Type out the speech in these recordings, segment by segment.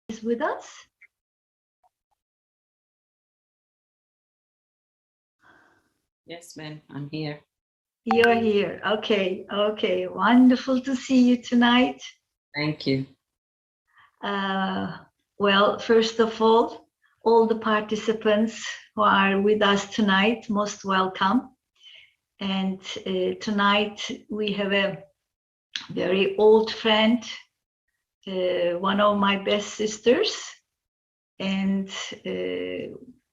is with us? Yes, ma'am, I'm here. You're here. Okay, okay. Wonderful to see you tonight. Thank you. Well, first of all the participants who are with us tonight, most welcome. And tonight we have a very old friend, one of my best sisters, and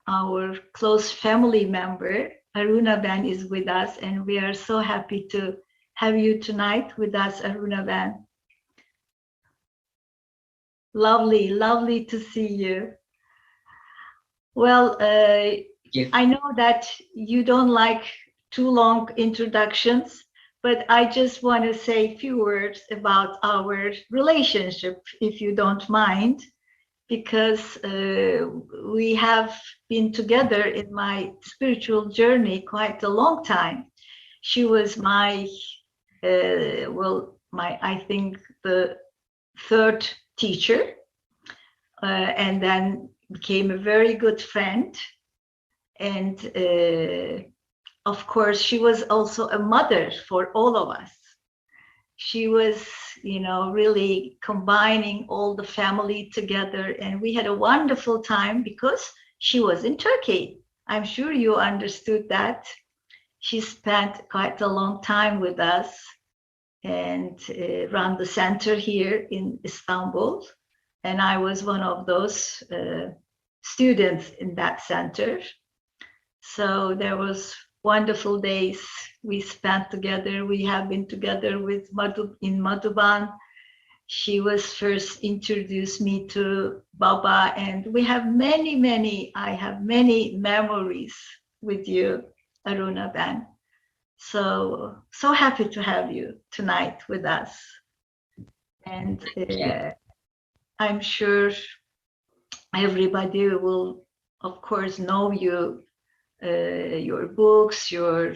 our close family member, Aruna Ben, is with us, and we are so happy to have you tonight with us, Aruna Ben. Lovely, lovely to see you. Well, I know that you don't like too long introductions, but I just want to say a few words about our relationship, if you don't mind, because we have been together in my spiritual journey quite a long time. She was my, I think the third teacher, and then became a very good friend. And of course, she was also a mother for all of us. She was, really combining all the family together. And we had a wonderful time because she was in Turkey. I'm sure you understood that. She spent quite a long time with us and ran the center here in Istanbul. And I was one of those students in that center. So there was wonderful days we spent together. We have been together with in Madhuban. She was first introduced me to Baba, and we have I have many memories with you, Aruna Ben. So happy to have you tonight with us. And I'm sure everybody will, of course, know you, your books, your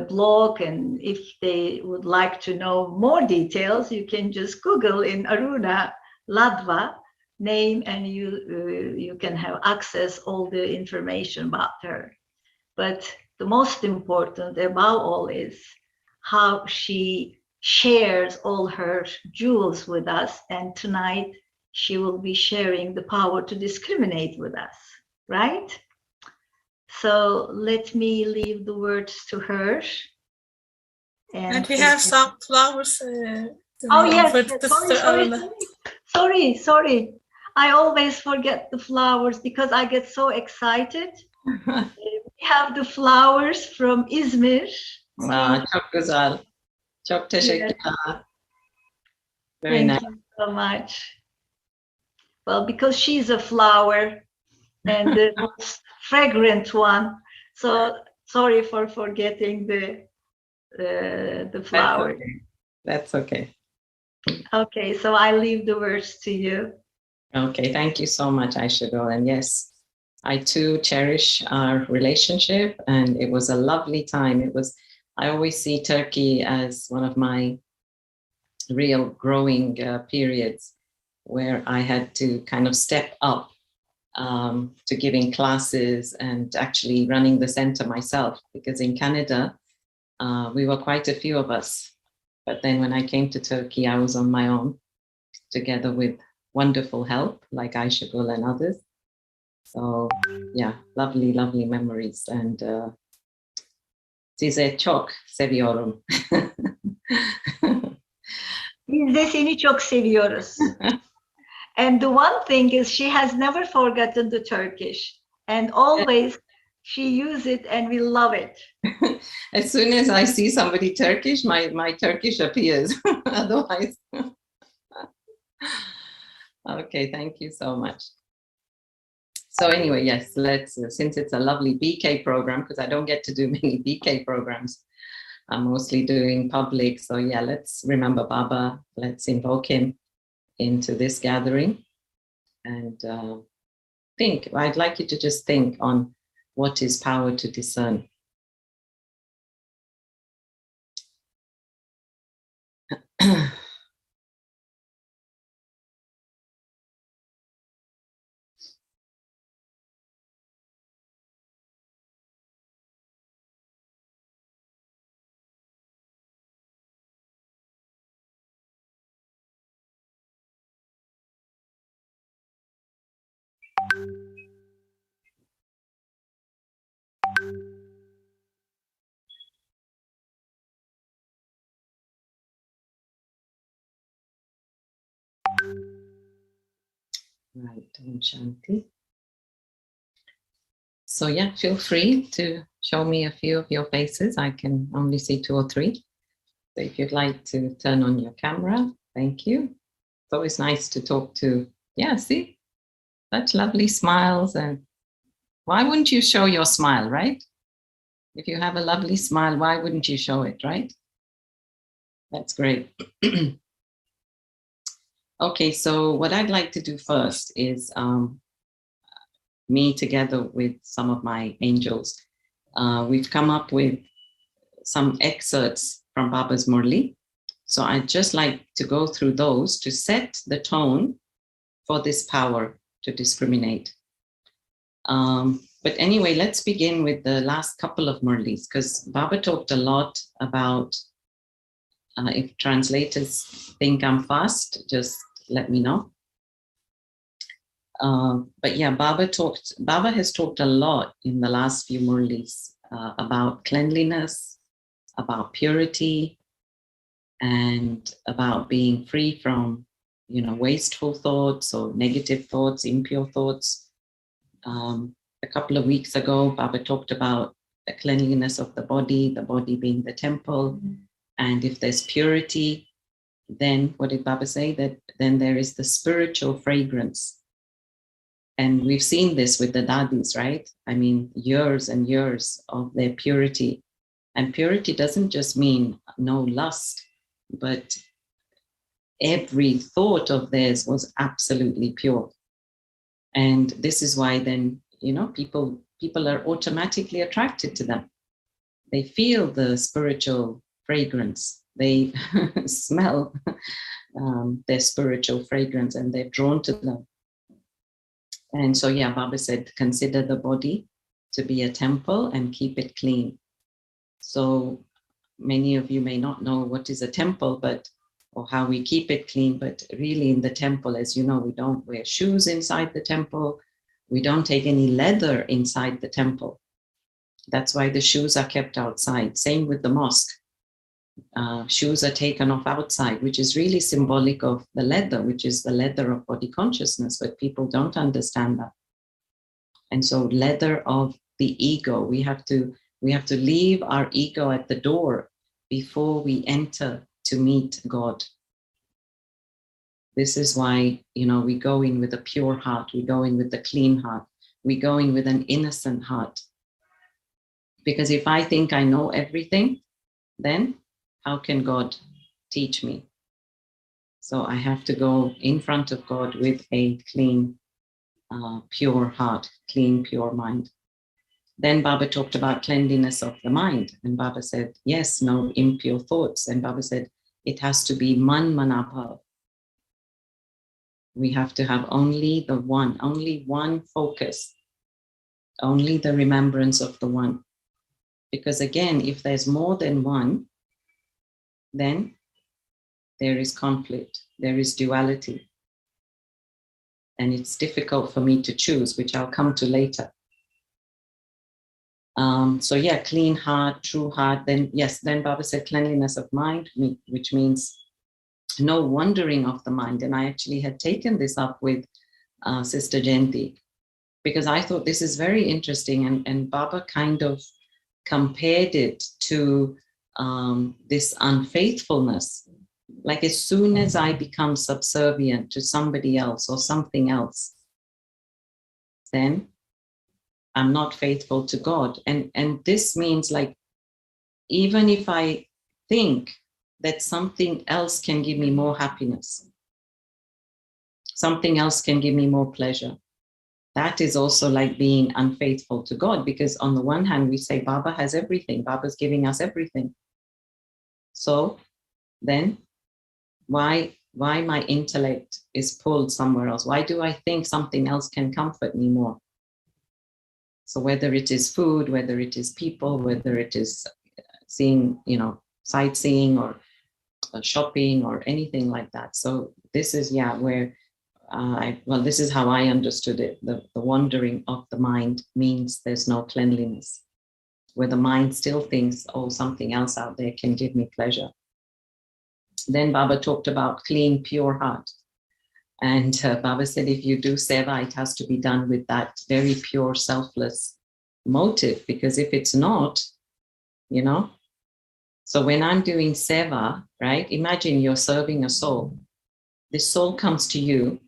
blog, and if they would like to know more details, you can just Google in Aruna Ladva name, and you can have access all the information about her. But the most important about all is how she shares all her jewels with us, and tonight she will be sharing the power to discriminate with us, right? So let me leave the words to her. And we have some flowers. Oh yes, sorry. I always forget the flowers because I get so excited. We have the flowers from İzmir. Çok güzel. Çok teşekkürler. Very Thank nice. you so much. Well, because she's a flower and the most fragrant one. So sorry for forgetting the flower. That's okay. Okay, so I leave the words to you. Okay, thank you so much, Ayşegül. And yes, I too cherish our relationship, and it was a lovely time. I always see Turkey as one of my real growing periods where I had to kind of step up to giving classes and actually running the center myself, because in Canada, we were quite a few of us. But then when I came to Turkey, I was on my own, together with wonderful help like Ayşegül and others. So yeah, lovely, lovely memories. And size çok seviyorum. Biz de seni çok seviyoruz. And the one thing is she has never forgotten the Turkish, and always she uses it, and we love it. As soon as I see somebody Turkish, my Turkish appears. Otherwise. Okay, thank you so much. So anyway, yes, let's, since it's a lovely BK program, because I don't get to do many BK programs, I'm mostly doing public. So yeah, let's remember Baba. Let's invoke him into this gathering. And I'd like you to just think on what is power to discern. Right, Om Shanti. So yeah, feel free to show me a few of your faces. I can only see 2 or 3. So if you'd like to turn on your camera, thank you. It's always nice to talk to, yeah, see, such lovely smiles. And why wouldn't you show your smile, right? If you have a lovely smile, why wouldn't you show it, right? That's great. Okay, so what I'd like to do first is me together with some of my angels. We've come up with some excerpts from Baba's Murli. So I'd just like to go through those to set the tone for this power to discriminate. But anyway, let's begin with the last couple of Murlis, because Baba talked a lot about, if translators think I'm fast, just let me know. But yeah, Baba has talked a lot in the last few Murlis about cleanliness, about purity, and about being free from, wasteful thoughts or negative thoughts, impure thoughts. A couple of weeks ago, Baba talked about the cleanliness of the body being the temple. Mm-hmm. And if there's purity, then what did Baba say? That then there is the spiritual fragrance. And we've seen this with the dadis, right? I mean, years and years of their purity. And purity doesn't just mean no lust, but every thought of theirs was absolutely pure. And this is why then, people are automatically attracted to them. They feel the spiritual fragrance. They smell their spiritual fragrance, and they're drawn to them. And so, yeah, Baba said, consider the body to be a temple and keep it clean. So many of you may not know what is a temple, or how we keep it clean, but really in the temple, as you know, we don't wear shoes inside the temple. We don't take any leather inside the temple. That's why the shoes are kept outside. Same with the mosque. Shoes are taken off outside, which is really symbolic of the leather, which is the leather of body consciousness, but people don't understand that. And so leather of the ego, we have to leave our ego at the door before we enter to meet God. This is why, we go in with a pure heart, we go in with a clean heart, we go in with an innocent heart. Because if I think I know everything, then how can God teach me? So I have to go in front of God with a clean, pure heart, clean, pure mind. Then Baba talked about cleanliness of the mind. And Baba said, yes, no impure thoughts. And Baba said, it has to be man manabhav. We have to have only one focus, only the remembrance of the one. Because again, if there's more than one, then there is conflict, there is duality. And it's difficult for me to choose, which I'll come to later. So yeah, clean heart, true heart. Then Baba said cleanliness of mind, which means no wandering of the mind. And I actually had taken this up with Sister Jayanti, because I thought this is very interesting. And Baba kind of compared it to this unfaithfulness. Like as soon as I become subservient to somebody else or something else, then I'm not faithful to God. And this means, like, even if I think that something else can give me more happiness, something else can give me more pleasure, that is also like being unfaithful to God. Because on the one hand, we say Baba has everything, Baba's giving us everything. So then why my intellect is pulled somewhere else? Why do I think something else can comfort me more? So whether it is food, whether it is people, whether it is seeing, sightseeing or shopping or anything like that. So this is, where well, this is how I understood it. The wandering of the mind means there's no cleanliness, where the mind still thinks, oh, something else out there can give me pleasure. Then Baba talked about clean, pure heart. And Baba said, if you do seva, it has to be done with that very pure, selfless motive, because if it's not, you know, so when I'm doing seva, right, imagine you're serving a soul. This soul comes to you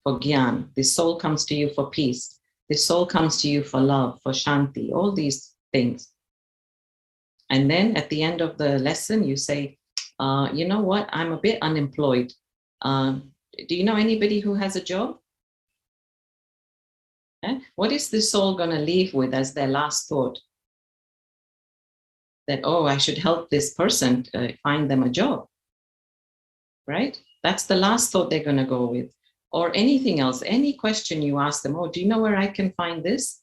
for gyan. This soul comes to you for peace. This soul comes to you for love, for shanti, all these things. And then at the end of the lesson, you say, you know what, I'm a bit unemployed. Do you know anybody who has a job? What is the soul going to leave with as their last thought? That, oh, I should help this person find them a job, right? That's the last thought they're going to go with. Or anything else, any question you ask them, oh, do you know where I can find this?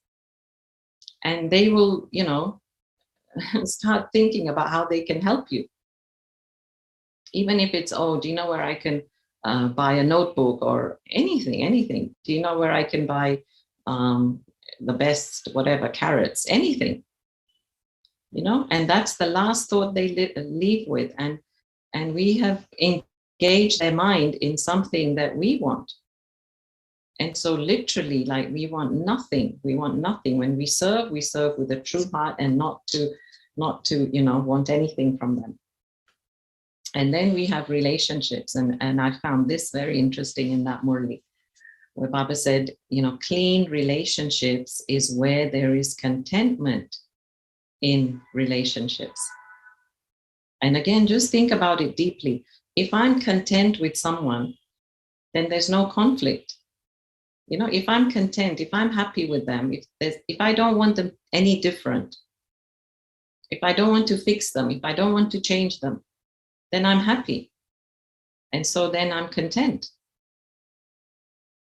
And they will, you know, start thinking about how they can help you. Even if it's, oh, do you know where I can buy a notebook or anything? Do you know where I can buy the best, whatever, carrots, anything? You know, and that's the last thought they leave with. And we have engaged their mind in something that we want. And so literally, like, we want nothing. We want nothing. When we serve with a true heart and not to, you know, want anything from them. And then we have relationships. And I found this very interesting in that Murli, where Baba said, you know, clean relationships is where there is contentment in relationships. And again, just think about it deeply. If I'm content with someone, then there's no conflict. You know, if I'm content, if I'm happy with them, if I don't want them any different, if I don't want to fix them, if I don't want to change them, then I'm happy. And so then I'm content.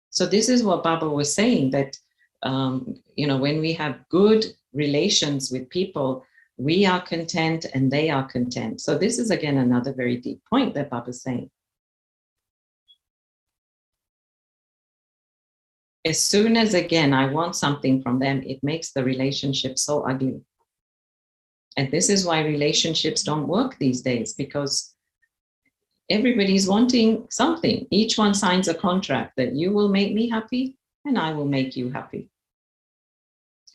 So this is what Baba was saying, that, you know, when we have good relations with people, we are content and they are content. So this is, again, another very deep point that Baba is saying. As soon as, again, I want something from them, it makes the relationship so ugly. And this is why relationships don't work these days, because everybody's wanting something. Each one signs a contract that you will make me happy and I will make you happy.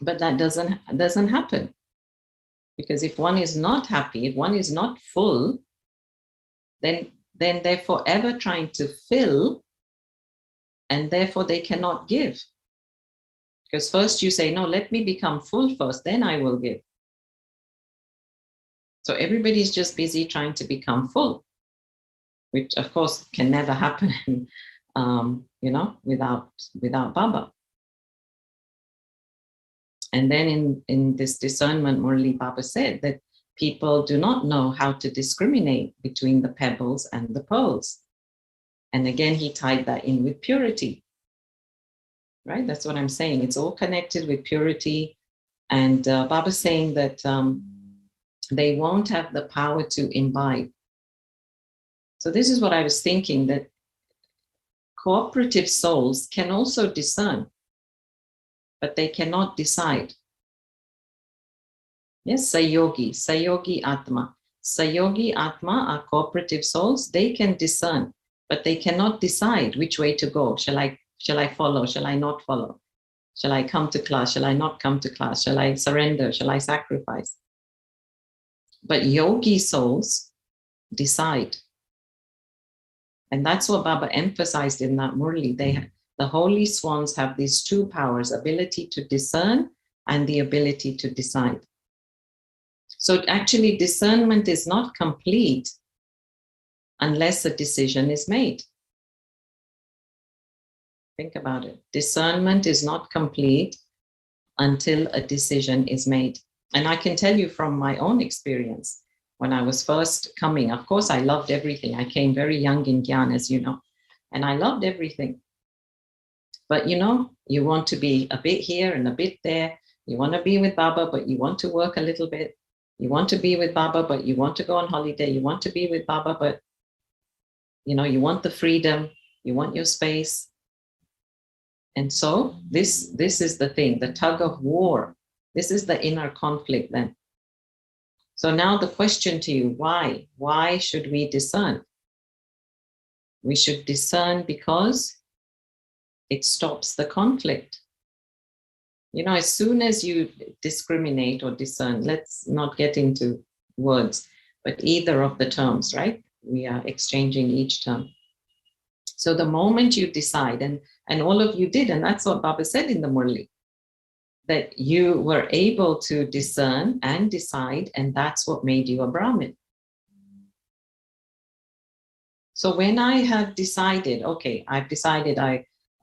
But that doesn't happen. Because if one is not happy, if one is not full, then they're forever trying to fill, and therefore they cannot give. Because first you say, no, let me become full first, then I will give. So everybody's just busy trying to become full, which of course can never happen, you know, without Baba. And then in this discernment, Murli, Baba said that people do not know how to discriminate between the pebbles and the pearls. And again, he tied that in with purity, right? That's what I'm saying. It's all connected with purity. And Baba's saying that they won't have the power to imbibe. So this is what I was thinking, that cooperative souls can also discern, but they cannot decide. Yes, Sayogi Atma. Sayogi Atma are cooperative souls. They can discern, but they cannot decide which way to go. Shall I follow? Shall I not follow? Shall I come to class? Shall I not come to class? Shall I surrender? Shall I sacrifice? But yogi souls decide. And that's what Baba emphasized in that Murli. The holy swans have these two powers, ability to discern and the ability to decide. So actually, discernment is not complete unless a decision is made. Think about it. Discernment is not complete until a decision is made. And I can tell you from my own experience, when I was first coming, of course, I loved everything. I came very young in Gyan, as you know, and I loved everything. But, you know, you want to be a bit here and a bit there. You want to be with Baba, but you want to work a little bit. You want to be with Baba, but you want to go on holiday. You want to be with Baba, but, you know, you want the freedom. You want your space. And so this is the thing, the tug of war. This is the inner conflict then. So now the question to you, why? Why should we discern? We should discern because it stops the conflict. You know, as soon as you discriminate or discern, let's not get into words, but either of the terms, right? We are exchanging each term. So the moment you decide, and all of you did, and that's what Baba said in the Murli, that you were able to discern and decide, and that's what made you a Brahmin. So when I have decided, okay, I've decided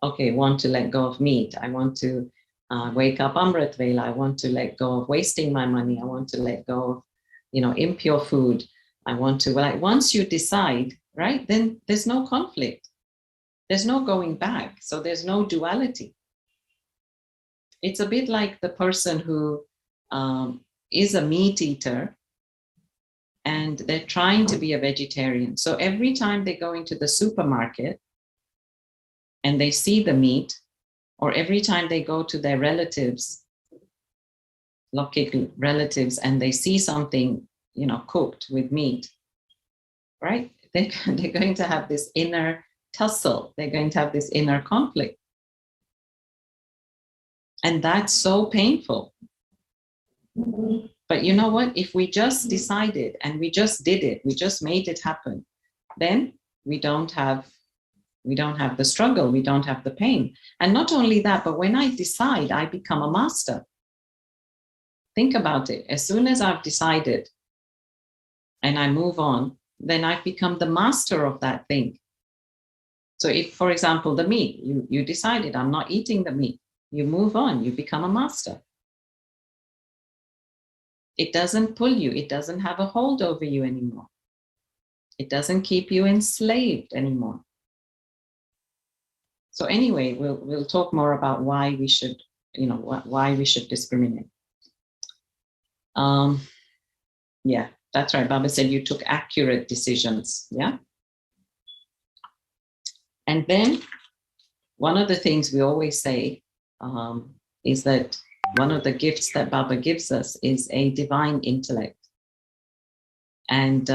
want to let go of meat. I want to wake up Amrit Vela. I want to let go of wasting my money. I want to let go of, impure food. I want to, once you decide, right, then there's no conflict. There's no going back. So there's no duality. It's a bit like the person who is a meat eater and they're trying to be a vegetarian. So every time they go into the supermarket and they see the meat, or every time they go to their relatives, Lokik relatives, and they see something, cooked with meat, right? They're going to have this inner tussle. They're going to have this inner conflict. And that's so painful. But you know what? If we just decided and we just did it, we just made it happen, then we don't have the struggle, we don't have the pain. And not only that, but when I decide, I become a master. Think about it. As soon as I've decided and I move on, then I've become the master of that thing. So if, for example, the meat, you decided I'm not eating the meat, you move on, you become a master. It doesn't pull you. It doesn't have a hold over you anymore. It doesn't keep you enslaved anymore. So anyway, we'll talk more about why we should, why we should discriminate. Yeah, that's right. Baba said you took accurate decisions. Yeah. And then one of the things we always say is that one of the gifts that Baba gives us is a divine intellect. And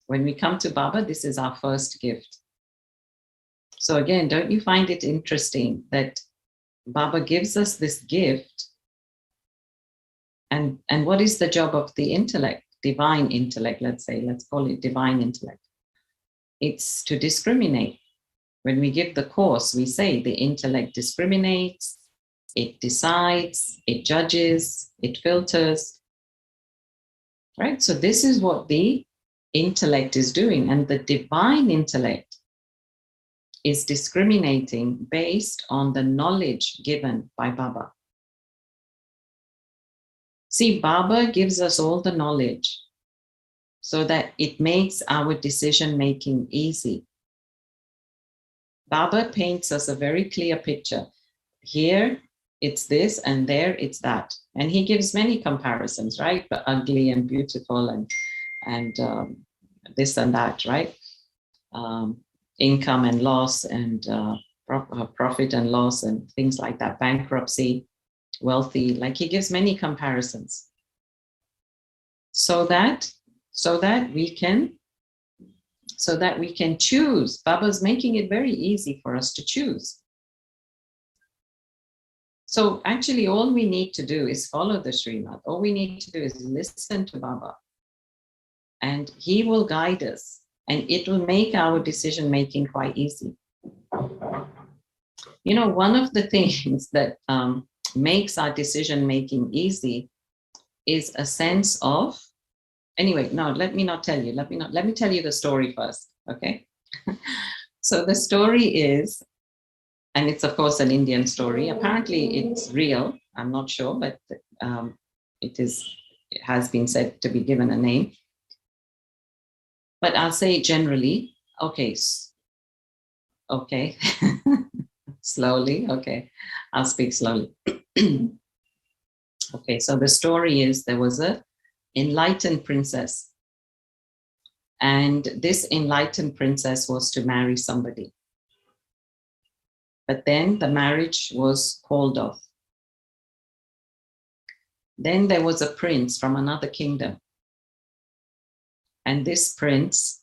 when we come to Baba, this is our first gift. So again, don't you find it interesting that Baba gives us this gift? And what is the job of the intellect? Divine intellect, let's call it divine intellect. It's to discriminate. When we give the course, we say the intellect discriminates, it decides, it judges, it filters, right? So this is what the intellect is doing. And the divine intellect is discriminating based on the knowledge given by Baba. See, Baba gives us all the knowledge so that it makes our decision-making easy. Baba paints us a very clear picture. Here, it's this, and there, it's that. And he gives many comparisons, right? The ugly and beautiful and this and that, right? Income and loss and profit and loss and things like that, bankruptcy, wealthy, like he gives many comparisons so that we can choose. Baba's making it very easy for us to choose. So actually all we need to do is follow the Srimad. All we need to do is listen to Baba and he will guide us and it will make our decision making quite easy. One of the things that makes our decision making easy is a sense of, anyway, no, let me not tell you. Let me tell you the story first, okay? So the story is, and it's of course an Indian story. Apparently it's real. I'm not sure, but it has been said to be given a name. But I'll say generally, okay. Slowly, okay. I'll speak slowly. Okay, so the story is there was an enlightened princess. And this enlightened princess was to marry somebody. But then the marriage was called off. Then there was a prince from another kingdom. And this prince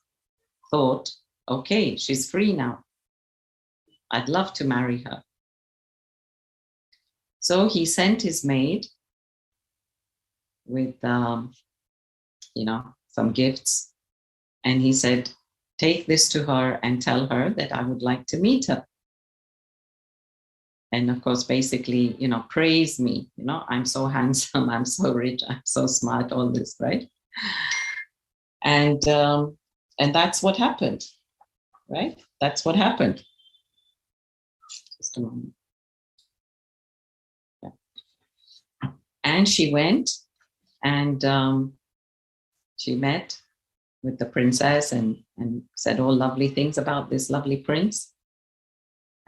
thought, okay, she's free now. I'd love to marry her. So he sent his maid with, some gifts. And he said, take this to her and tell her that I would like to meet her. And of course, basically, praise me, I'm so handsome, I'm so rich, I'm so smart, all this, right? And that's what happened, right? That's what happened. Just a moment. Yeah. And she went and she met with the princess and said all lovely things about this lovely prince.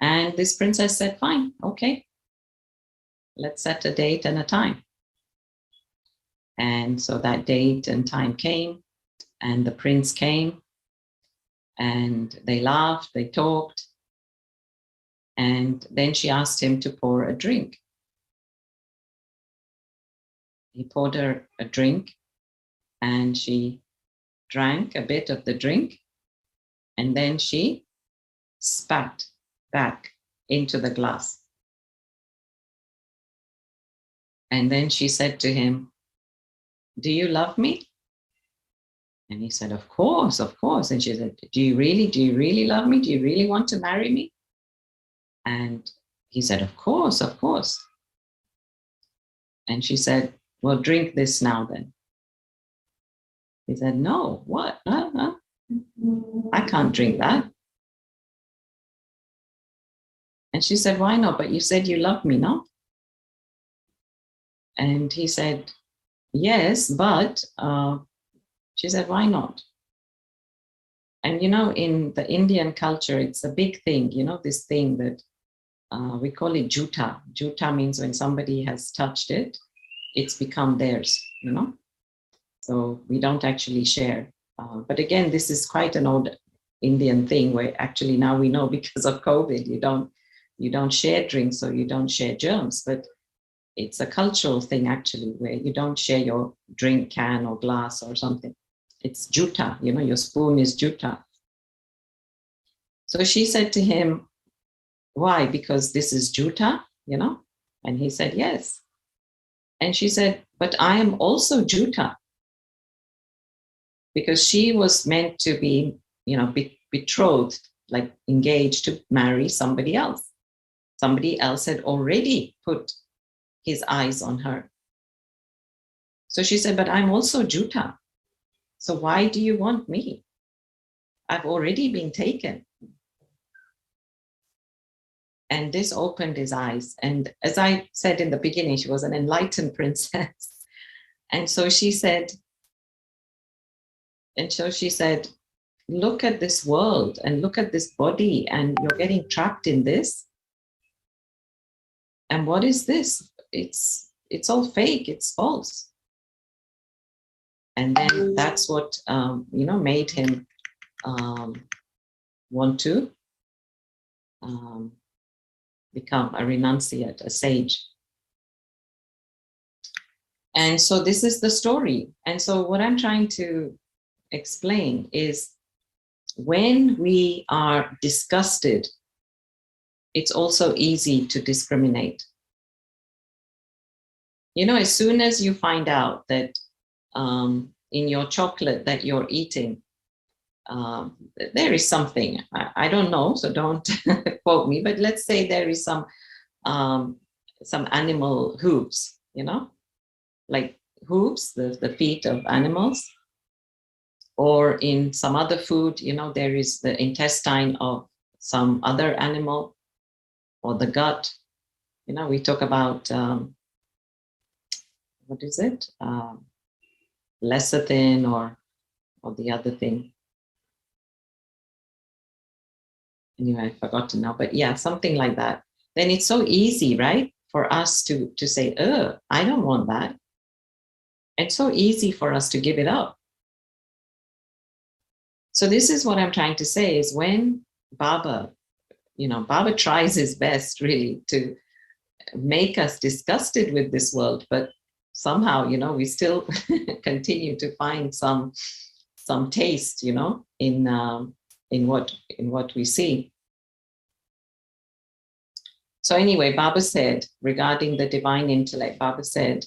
And this princess said, fine, okay, let's set a date and a time. And so that date and time came, and the prince came, and they laughed, they talked. And then she asked him to pour a drink. He poured her a drink, and she drank a bit of the drink, and then she spat back into the glass. And then she said to him, do you love me? And he said, of course, of course. And she said, do you really love me? Do you really want to marry me? And he said, of course, of course. And she said, well, drink this now then. He said, no, what? I can't drink that. And she said, why not? But you said you love me, no? And he said, yes, but she said, why not? And, in the Indian culture, it's a big thing, this thing that we call it juta. Juta means when somebody has touched it, it's become theirs, So we don't actually share. But again, this is quite an old Indian thing where actually now we know because of COVID, you don't share drinks or you don't share germs, but it's a cultural thing actually where you don't share your drink can or glass or something. It's juta, your spoon is juta. So she said to him, why? Because this is juta, And he said, yes. And she said, but I am also juta. Because she was meant to be, betrothed, like engaged to marry somebody else. Somebody else had already put his eyes on her. So she said, but I'm also juta. So why do you want me? I've already been taken. And this opened his eyes. And as I said in the beginning, she was an enlightened princess. And so she said, look at this world and look at this body, and you're getting trapped in this. And what is this? It's all fake, it's false. And then that's what, made him want to become a renunciate, a sage. And so this is the story. And so what I'm trying to explain is when we are disgusted, it's also easy to discriminate. As soon as you find out that in your chocolate that you're eating, there is something, I don't know, so don't quote me, but let's say there is some animal hooves, like hooves, the feet of animals. Or in some other food, there is the intestine of some other animal, or the gut. We talk about, what is it? Lecithin or the other thing. Anyway, I've forgotten now, but yeah, something like that. Then it's so easy, right, for us to say, I don't want that. It's so easy for us to give it up. So this is what I'm trying to say is when Baba Baba tries his best really to make us disgusted with this world, but somehow, we still continue to find some taste, in what we see. So anyway, Baba said regarding the divine intellect, Baba said,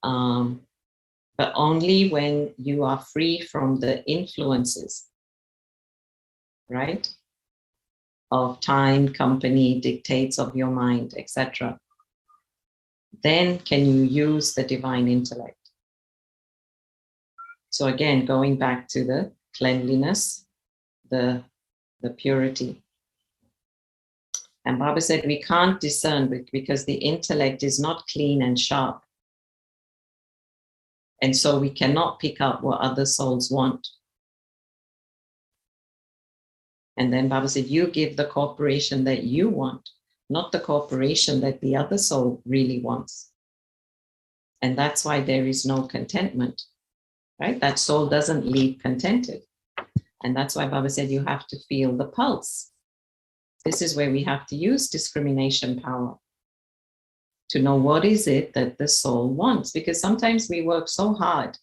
but only when you are free from the influences, right, of time, company, dictates of your mind, etc., then can you use the divine intellect. So again, going back to the cleanliness, the purity. And Baba said we can't discern because the intellect is not clean and sharp. And so we cannot pick up what other souls want. And then Baba said, you give the cooperation that you want, not the cooperation that the other soul really wants. And that's why there is no contentment, right? That soul doesn't leave contented. And that's why Baba said you have to feel the pulse. This is where we have to use discrimination power to know what is it that the soul wants. Because sometimes we work so hard,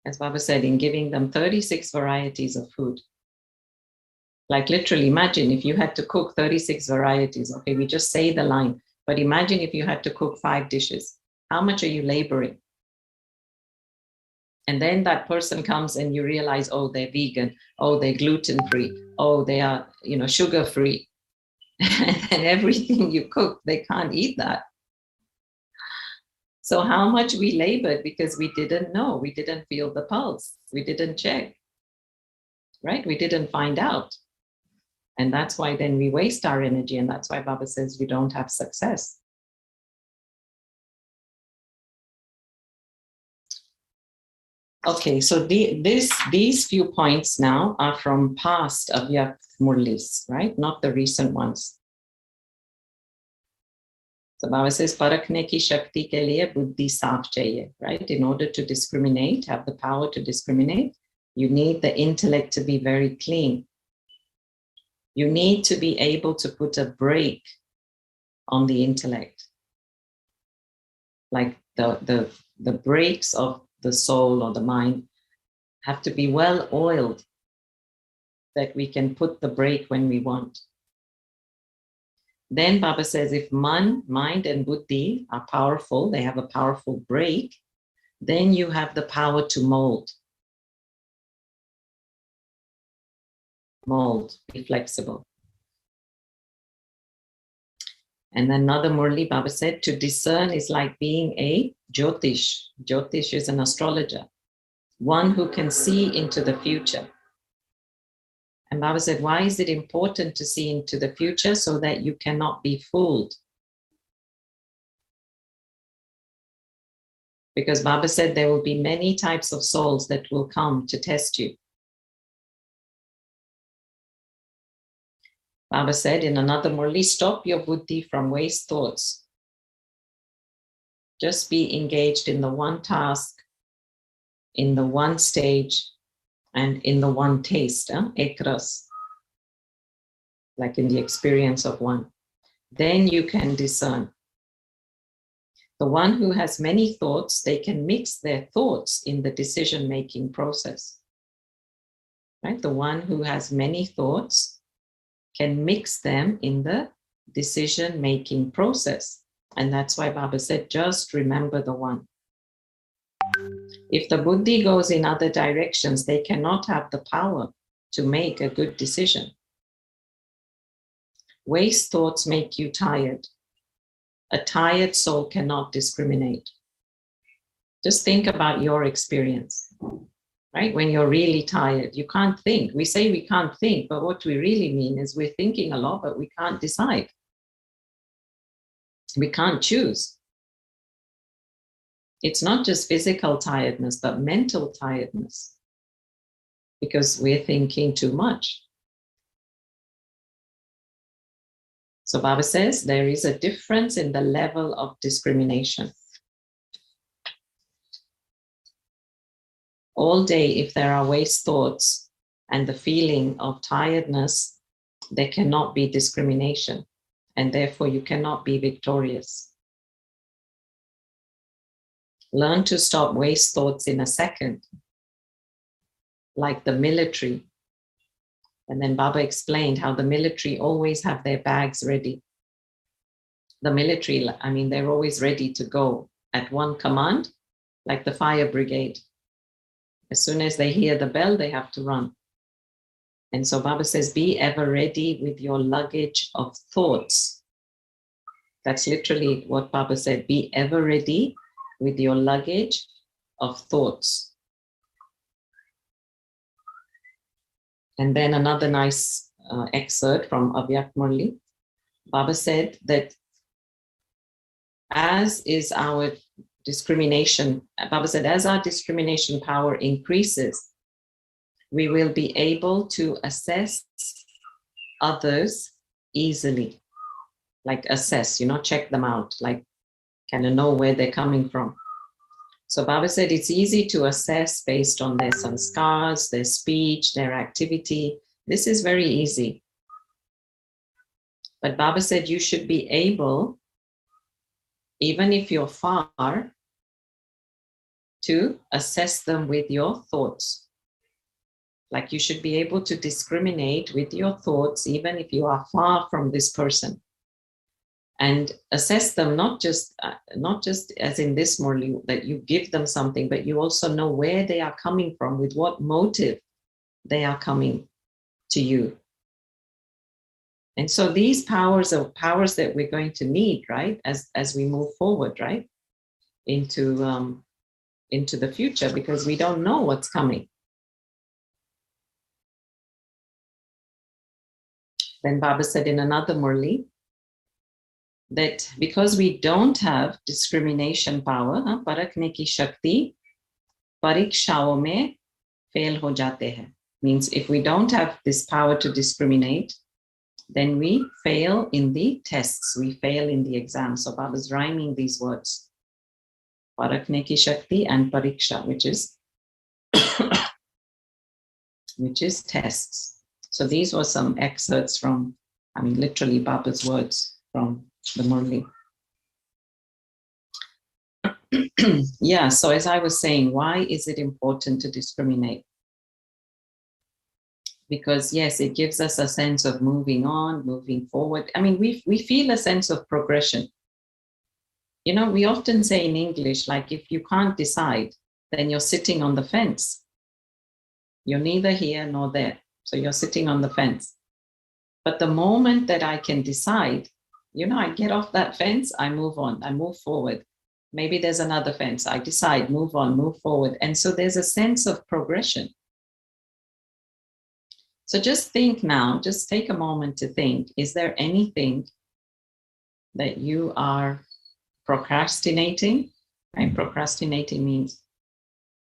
as Baba said, in giving them 36 varieties of food. Like literally, imagine if you had to cook 36 varieties. Okay, we just say the line, but imagine if you had to cook 5 dishes. How much are you laboring? And then that person comes and you realize, oh, they're vegan. Oh, they're gluten-free. Oh, they are, sugar-free. And everything you cook, they can't eat that. So how much we labored because we didn't know. We didn't feel the pulse. We didn't check, right? We didn't find out. And that's why then we waste our energy. And that's why Baba says we don't have success. Okay, so these few points now are from past Avyak Murlis, right? Not the recent ones. So Baba says, Parakne ki shakti ke liye buddhi saaf chahiye, right? In order to discriminate, have the power to discriminate, you need the intellect to be very clean. You need to be able to put a brake on the intellect. Like the brakes of the soul or the mind have to be well oiled that we can put the brake when we want. Then Baba says if mind and buddhi are powerful, they have a powerful brake, then you have the power to mold, be flexible. And then another Murli Baba said, to discern is like being a Jyotish. Jyotish is an astrologer, one who can see into the future. And Baba said, why is it important to see into the future? So that you cannot be fooled. Because Baba said there will be many types of souls that will come to test you. Baba said in another Murli, stop your buddhi from waste thoughts. Just be engaged in the one task, in the one stage, and in the one taste, ekras, like in the experience of one. Then you can discern. The one who has many thoughts, they can mix their thoughts in the decision-making process. Right? The one who has many thoughts can mix them in the decision-making process. And that's why Baba said, just remember the one. If the buddhi goes in other directions, they cannot have the power to make a good decision. Waste thoughts make you tired. A tired soul cannot discriminate. Just think about your experience, right? When you're really tired, you can't think. We say we can't think, but what we really mean is we're thinking a lot, but we can't decide. We can't choose. It's not just physical tiredness, but mental tiredness, because we're thinking too much. So Baba says there is a difference in the level of discrimination. All day, if there are waste thoughts and the feeling of tiredness, there cannot be discrimination, and therefore you cannot be victorious. Learn to stop waste thoughts in a second, like the military. And then Baba explained how the military always have their bags ready. The military, I mean, they're always ready to go at one command, like the fire brigade. As soon as they hear the bell, they have to run. And so Baba says, be ever ready with your luggage of thoughts. That's literally what Baba said, be ever ready with your luggage of thoughts. And then another nice excerpt from Avyak Murli. Baba said that as is our discrimination, Baba said, as our discrimination power increases, we will be able to assess others easily. Like assess, check them out, like kind of know where they're coming from. So Baba said it's easy to assess based on their sanskars, their speech, their activity. This is very easy. But Baba said you should be able, even if you're far, to assess them with your thoughts. Like you should be able to discriminate with your thoughts, even if you are far from this person. And assess them not just as in this Murli, that you give them something, but you also know where they are coming from, with what motive they are coming to you. And so these powers are powers that we're going to need, right, as we move forward, right, into the future, because we don't know what's coming. Then Baba said in another Murli, that because we don't have discrimination power, parakne ki shakti parikshaon mein fail ho jate hai. Means if we don't have this power to discriminate, then we fail in the tests, we fail in the exam. So Baba's rhyming these words, parakne ki shakti and pariksha, which is tests. So these were some excerpts from, literally Baba's words from the Murli. Yeah, so as I was saying, why is it important to discriminate? Because yes, it gives us a sense of moving on, moving forward. We feel a sense of progression. We often say in English, like, if you can't decide, then you're sitting on the fence. You're neither here nor there. So you're sitting on the fence. But the moment that I can decide, I get off that fence, I move on, I move forward. Maybe there's another fence, I decide, move on, move forward. And so there's a sense of progression. So just think now, just take a moment to think, is there anything that you are procrastinating? Right? Procrastinating means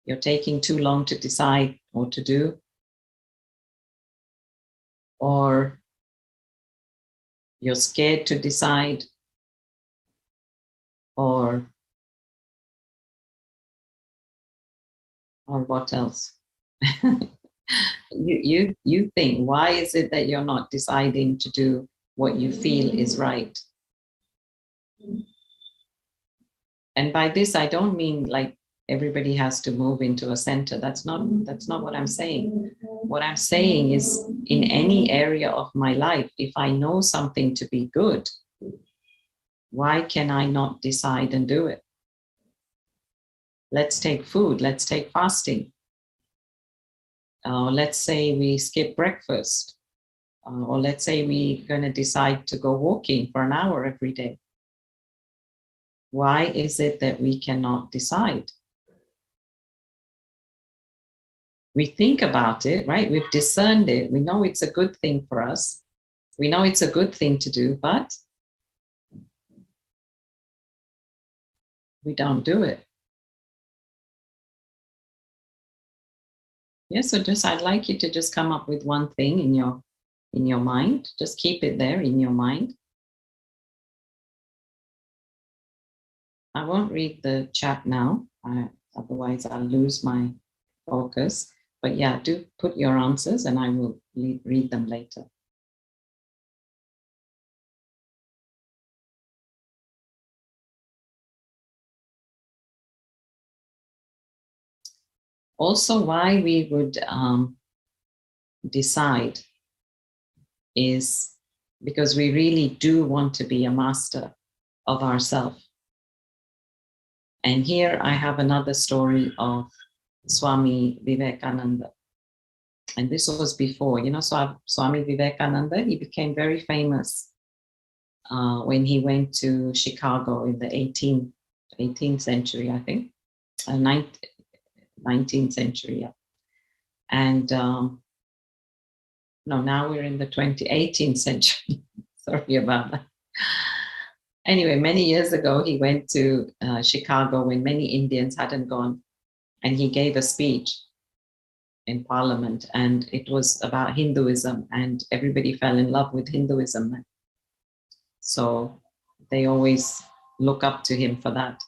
you're taking too long to decide or to do, or you're scared to decide, or what else? You think, why is it that you're not deciding to do what you feel is right? And by this, I don't mean like everybody has to move into a center. That's not what I'm saying. What I'm saying is, in any area of my life, if I know something to be good, why can I not decide and do it? Let's take food, let's take fasting. Let's say we skip breakfast, or let's say we're going to decide to go walking for an hour every day. Why is it that we cannot decide? We think about it, right? We've discerned it. We know it's a good thing for us. We know it's a good thing to do, but we don't do it. Yeah, so I'd like you to just come up with one thing in your mind. Just keep it there in your mind. I won't read the chat now, otherwise I'll lose my focus. But yeah, do put your answers and I will read them later. Also, why we would decide is because we really do want to be a master of ourselves. And here I have another story of Swami Vivekananda. And this was before, Swami Vivekananda, he became very famous when he went to Chicago in the 18th century, I think, 19th century, yeah. And no, now we're in the 18th century. Sorry about that. Anyway, many years ago, he went to Chicago when many Indians hadn't gone, and he gave a speech in Parliament, and it was about Hinduism, and everybody fell in love with Hinduism. So they always look up to him for that.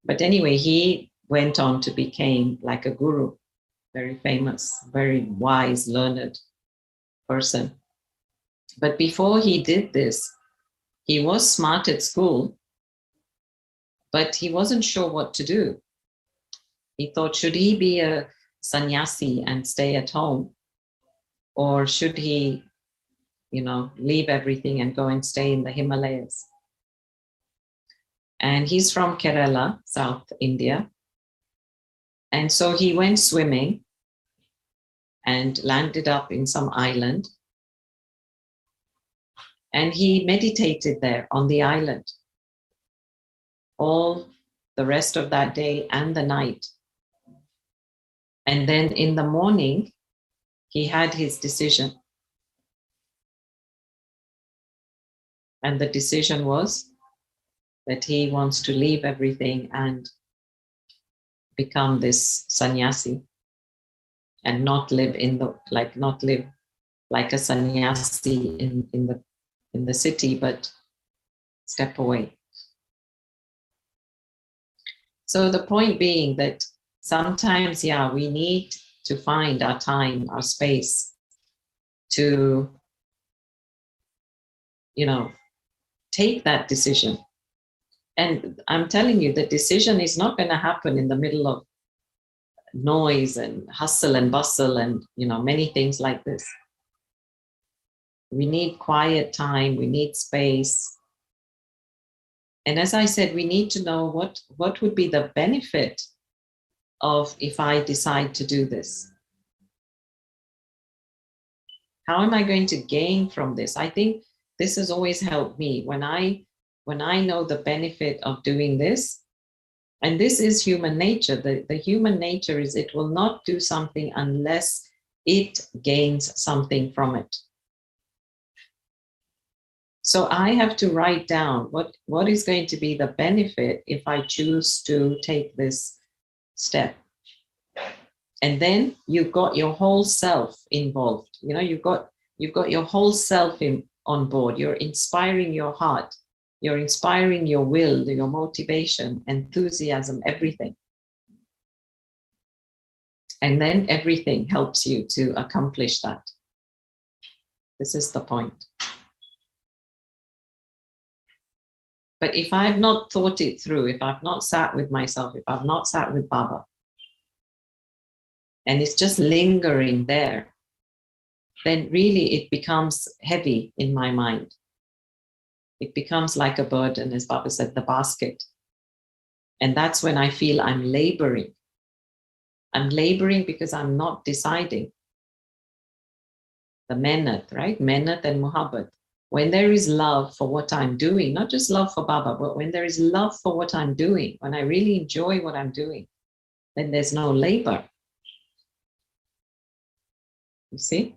But anyway, he went on to become like a guru, very famous, very wise, learned person. But before he did this, he was smart at school, but he wasn't sure what to do. He thought, should he be a sannyasi and stay at home? Or should he, leave everything and go and stay in the Himalayas? And he's from Kerala, South India. And so he went swimming and landed up in some island. And he meditated there on the island all the rest of that day and the night. And then in the morning, he had his decision. And the decision was that he wants to leave everything and become this sannyasi and not live like a sannyasi in the city, but step away. So the point being that sometimes, we need to find our time, our space to, take that decision. And I'm telling you, the decision is not going to happen in the middle of noise and hustle and bustle and, many things like this. We need quiet time, we need space. And as I said, we need to know what would be the benefit of if I decide to do this. How am I going to gain from this? I think this has always helped me when I know the benefit of doing this. And this is human nature. The human nature is it will not do something unless it gains something from it. So I have to write down what is going to be the benefit if I choose to take this step. And then you've got your whole self involved. You've got your whole self on board. You're inspiring your heart. You're inspiring your will, your motivation, enthusiasm, everything. And then everything helps you to accomplish that. This is the point. But if I've not thought it through, if I've not sat with myself, if I've not sat with Baba, and it's just lingering there, then really it becomes heavy in my mind. It becomes like a burden, as Baba said, the basket. And that's when I feel I'm laboring. I'm laboring because I'm not deciding. The menat, right? Menat and muhabbat. When there is love for what I'm doing, not just love for Baba, but when there is love for what I'm doing, when I really enjoy what I'm doing, then there's no labor. You see?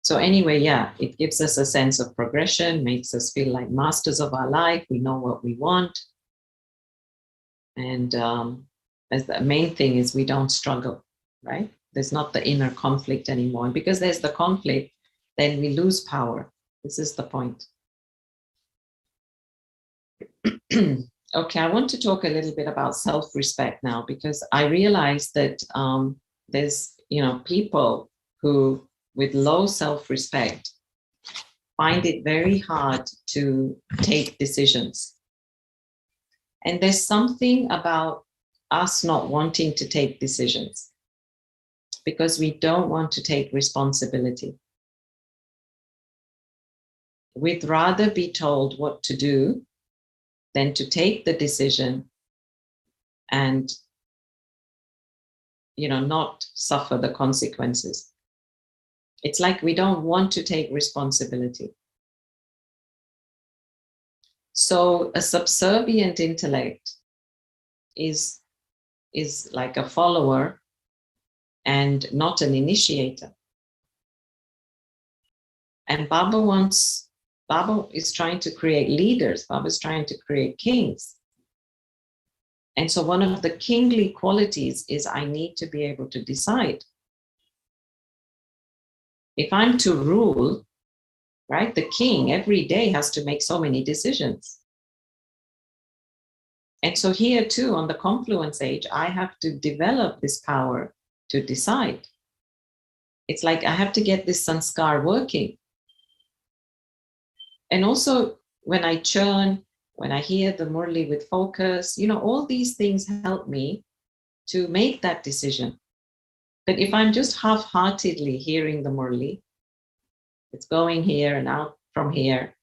So anyway, it gives us a sense of progression, makes us feel like masters of our life. We know what we want. And as the main thing is we don't struggle, right? There's not the inner conflict anymore. And because there's the conflict, then we lose power. This is the point. Okay, I want to talk a little bit about self-respect now, because I realize that there's, people who with low self-respect find it very hard to take decisions. And there's something about us not wanting to take decisions because we don't want to take responsibility. We'd rather be told what to do than to take the decision and, not suffer the consequences. It's like we don't want to take responsibility. So a subservient intellect is like a follower and not an initiator. And Baba is trying to create leaders. Baba is trying to create kings. And so one of the kingly qualities is I need to be able to decide. If I'm to rule, right, the king every day has to make so many decisions. And so here too, on the confluence age, I have to develop this power to decide. It's like I have to get this sanskar working. And also when I churn, when I hear the Murli with focus, all these things help me to make that decision. But if I'm just half-heartedly hearing the Murli, it's going here and out from here,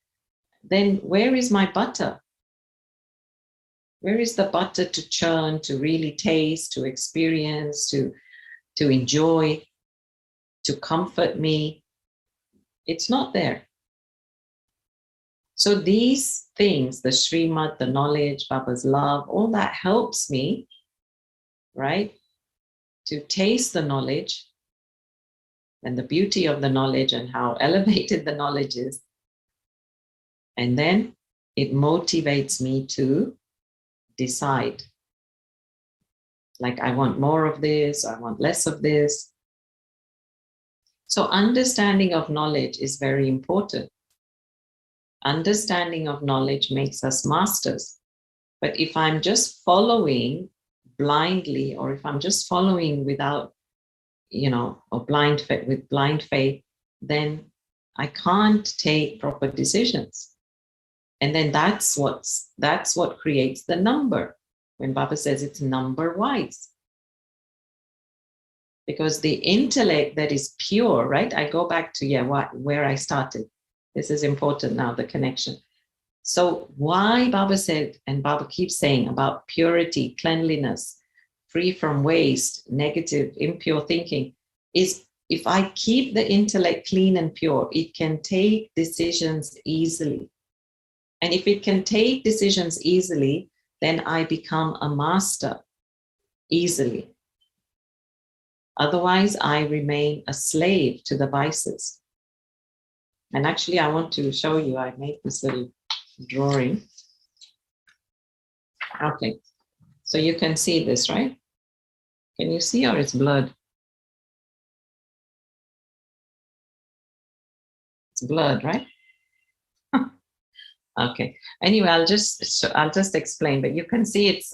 then where is my butter? Where is the butter to churn, to really taste, to experience, to enjoy, to comfort me? It's not there. So these things, the Srimad, the knowledge, Baba's love, all that helps me, right, to taste the knowledge and the beauty of the knowledge and how elevated the knowledge is. And then it motivates me to decide. Like, I want more of this, I want less of this. So understanding of knowledge is very important. Understanding of knowledge makes us masters. But if I'm just following blindly, or if I'm just following without, or with blind faith, then I can't take proper decisions. And then that's what creates the number. When Baba says it's number wise. Because the intellect that is pure, right? I go back to where I started. This is important now, the connection. So why Baba said, and Baba keeps saying about purity, cleanliness, free from waste, negative, impure thinking, is if I keep the intellect clean and pure, it can take decisions easily. And if it can take decisions easily, then I become a master easily. Otherwise, I remain a slave to the vices. And actually, I want to show you, I made this little drawing. Okay, so you can see this, right? Can you see, or it's blurred? It's blurred, right? Okay. Anyway, I'll just explain, but you can see it's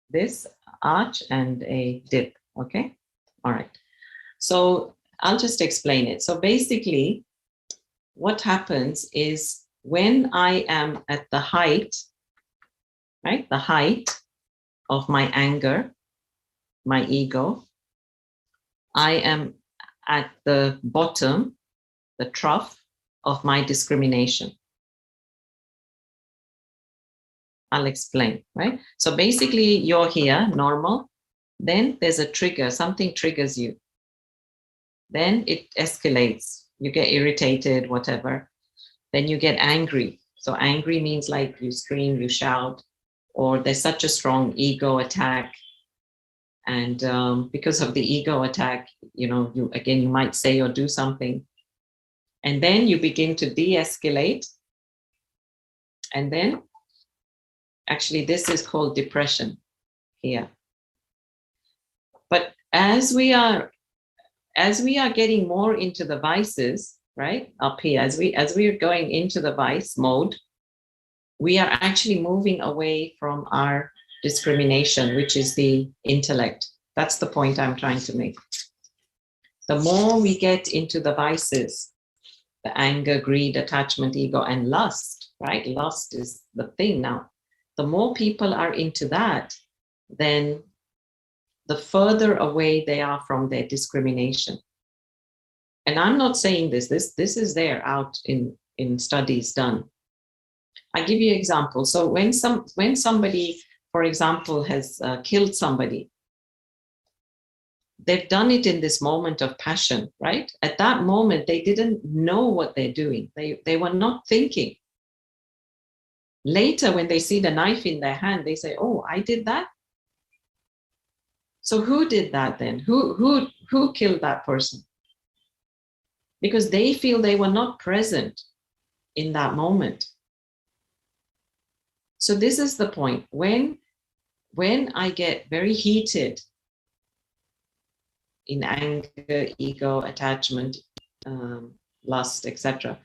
this arch and a dip. Okay. All right. So I'll just explain it. So basically, what happens is when I am at the height, right? The height of my anger, my ego, I am at the bottom, the trough of my discrimination. I'll explain, right? So basically you're here, normal. Then there's a trigger, something triggers you. Then it escalates. You get irritated, whatever. Then you get angry. So angry means like you scream, you shout, or there's such a strong ego attack. And because of the ego attack, you might say or do something. And then you begin to de-escalate. And then actually, this is called depression here. But as we are getting more into the vices, right, up here, as we are going into the vice mode, we are actually moving away from our discrimination, which is the intellect. That's the point I'm trying to make. The more we get into the vices, the anger, greed, attachment, ego, and lust, right? Lust is the thing now. The more people are into that, then the further away they are from their discrimination. And I'm not saying this is there out in studies done. I give you an example. So when somebody, for example, has killed somebody, they've done it in this moment of passion, right? At that moment, they didn't know what they're doing. They were not thinking. Later, when they see the knife in their hand, they say, oh, I did that? So who did that then? Who killed that person? Because they feel they were not present in that moment. So this is the point. When I get very heated in anger, ego, attachment, lust, etc.,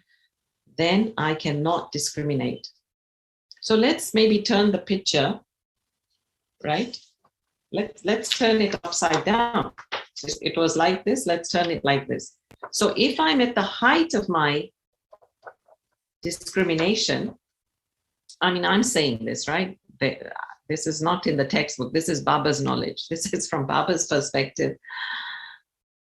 then I cannot discriminate. So let's maybe turn the picture, right? Let's turn it upside down. It was like this, let's turn it like this. So if I'm at the height of my discrimination, I mean, I'm saying this, right? This is not in the textbook. This is Baba's knowledge. This is from Baba's perspective.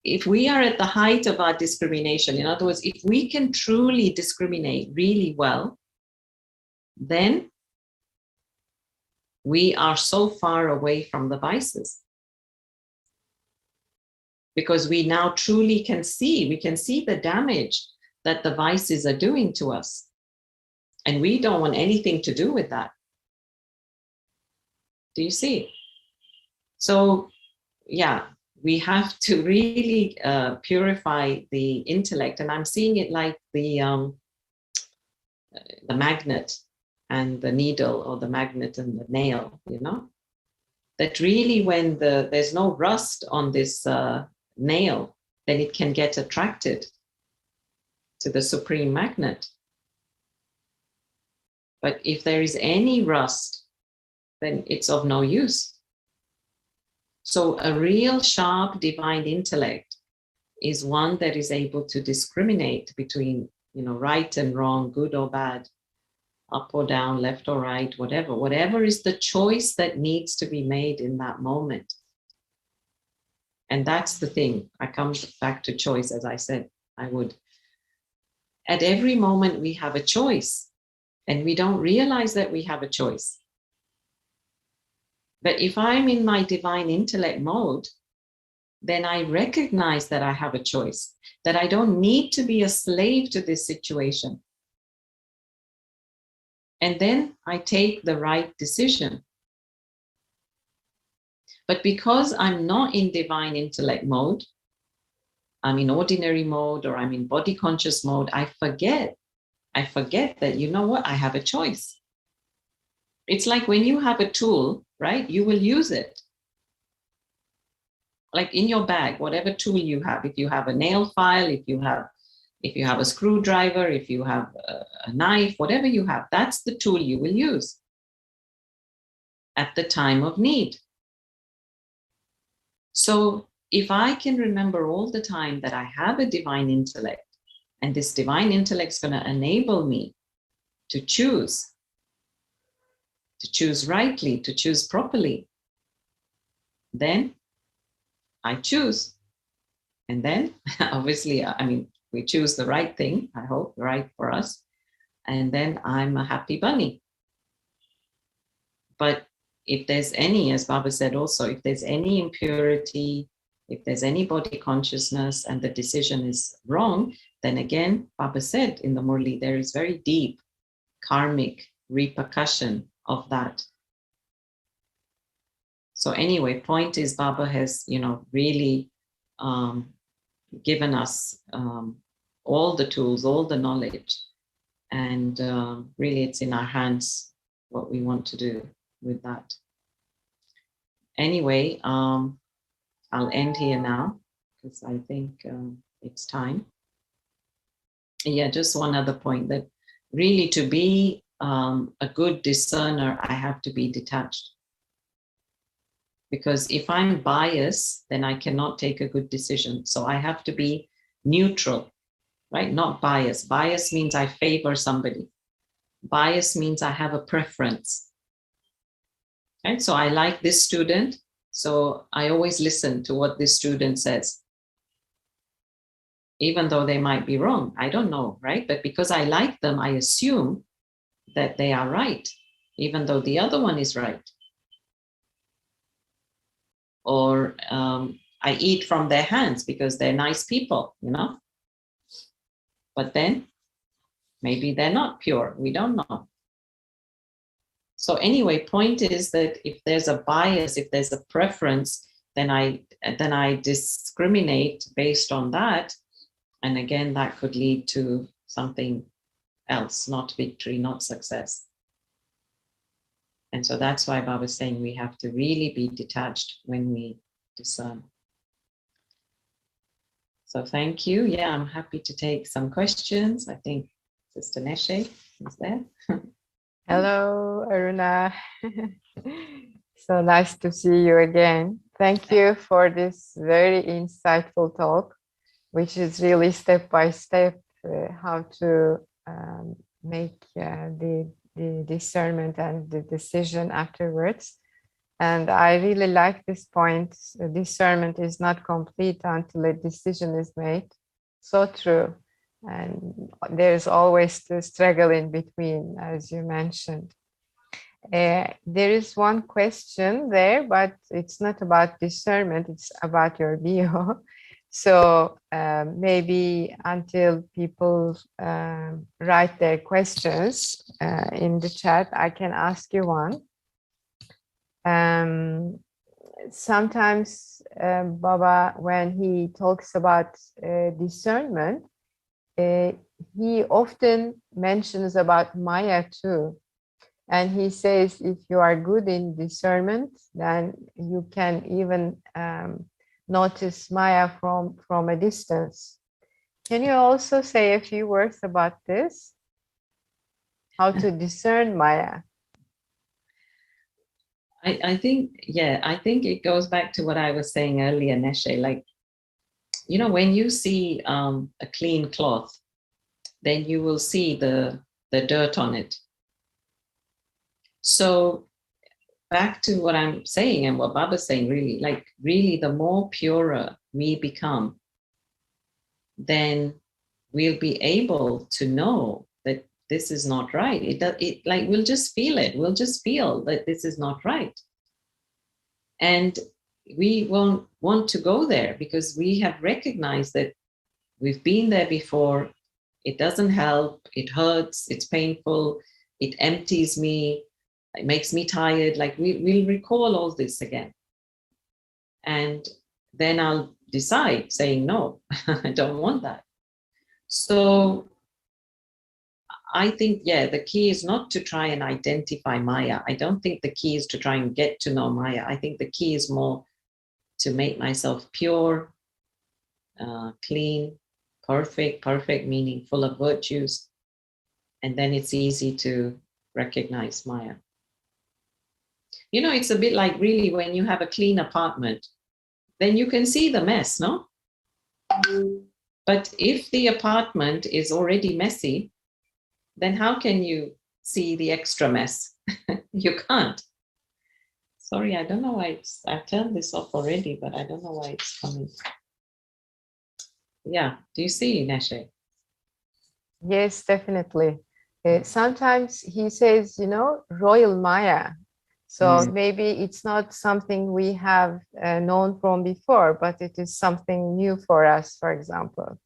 If we are at the height of our discrimination, in other words, if we can truly discriminate really well, then we are so far away from the vices. Because we now truly can see, we can see the damage that the vices are doing to us. And we don't want anything to do with that. Do you see? So, yeah, we have to really purify the intellect. And I'm seeing it like the magnet and the needle, or the magnet and the nail, you know? That really when there's no rust on this nail, then it can get attracted to the supreme magnet. But if there is any rust, then it's of no use. So a real sharp divine intellect is one that is able to discriminate between, right and wrong, good or bad, up or down, left or right, whatever is the choice that needs to be made in that moment. And that's the thing. I come back to choice, as I said I would. At every moment we have a choice, and we don't realize that we have a choice. But if I'm in my divine intellect mode, then I recognize that I have a choice, that I don't need to be a slave to this situation. And then I take the right decision. But because I'm not in divine intellect mode, I'm in ordinary mode, or I'm in body conscious mode, I forget that, you know what, I have a choice. It's like when you have a tool, right? You will use it. Like in your bag, whatever tool you have, if you have a nail file, if you have a screwdriver, if you have a knife, whatever you have, that's the tool you will use at the time of need. So if I can remember all the time that I have a divine intellect, and this divine intellect is going to enable me to choose rightly, to choose properly, then I choose. And then obviously, we choose the right thing, I hope, right for us. And then I'm a happy bunny. But if there's any, as Baba said also, if there's any impurity, if there's any body consciousness and the decision is wrong, then again, Baba said in the Murli, there is very deep karmic repercussion of that. So anyway, point is, Baba has, really given us all the tools, all the knowledge, and really it's in our hands what we want to do with that. Anyway, I'll end here now because I think it's time. Yeah, just one other point, that really to be a good discerner, I have to be detached. Because if I'm biased, then I cannot take a good decision. So I have to be neutral, right? Not biased. Bias means I favor somebody. Bias means I have a preference. Right? So I like this student, So I always listen to what this student says, even though they might be wrong. I don't know, right? But because I like them, I assume that they are right, even though the other one is right. Or I eat from their hands because they're nice people, you know? But then maybe they're not pure. We don't know. So anyway, point is that if there's a bias, if there's a preference, then I discriminate based on that. And again, that could lead to something else, not victory, not success. And so that's why Baba is saying we have to really be detached when we discern. So thank you. Yeah, I'm happy to take some questions. I think Sister Neshe is there. Hello, Aruna. So nice to see you again. Thank you for this very insightful talk, which is really step by step how to make the discernment and the decision afterwards. And I really like this point. Discernment is not complete until a decision is made. So true. And there's always the struggle in between, as you mentioned. There is one question there, but it's not about discernment, it's about your bio. So maybe until people write their questions in the chat, I can ask you one. Sometimes Baba, when he talks about discernment, he often mentions about Maya too. And he says, if you are good in discernment, then you can even notice Maya from a distance. Can you also say a few words about this? How to discern Maya? I think it goes back to what I was saying earlier, Neshe. Like, you know, when you see a clean cloth, then you will see the dirt on it. So back to what I'm saying and what Baba's saying, really, the more purer we become, then we'll be able to know that this is not right. We'll just feel it. We'll just feel that this is not right. And we won't want to go there because we have recognized that we've been there before. It doesn't help. It hurts. It's painful. It empties me. It makes me tired. Like we'll recall all this again. And then I'll decide saying, no, I don't want that. So I think, the key is not to try and identify Maya. I don't think the key is to try and get to know Maya. I think the key is more to make myself pure, clean, perfect meaning full of virtues. And then it's easy to recognize Maya. You know, it's a bit like really when you have a clean apartment, then you can see the mess, no? But if the apartment is already messy, then how can you see the extra mess? You can't. Sorry, I don't know why I've turned this off already, but I don't know why it's coming. Yeah, do you see, Neshe? Yes, definitely. Sometimes he says, you know, royal Maya. So maybe it's not something we have known from before, but it is something new for us, for example.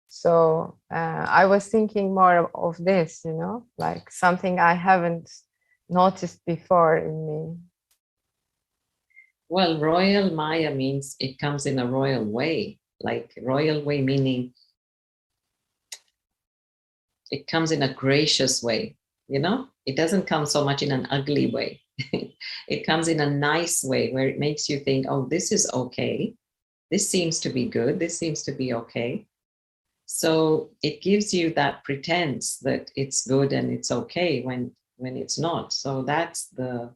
So I was thinking more of this, you know, like something I haven't noticed before in me. Well, royal Maya means it comes in a royal way, like royal way meaning it comes in a gracious way, you know? It doesn't come so much in an ugly way. It comes in a nice way where it makes you think, oh, this is okay. This seems to be good. This seems to be okay. So it gives you that pretense that it's good and it's okay when it's not. So that's the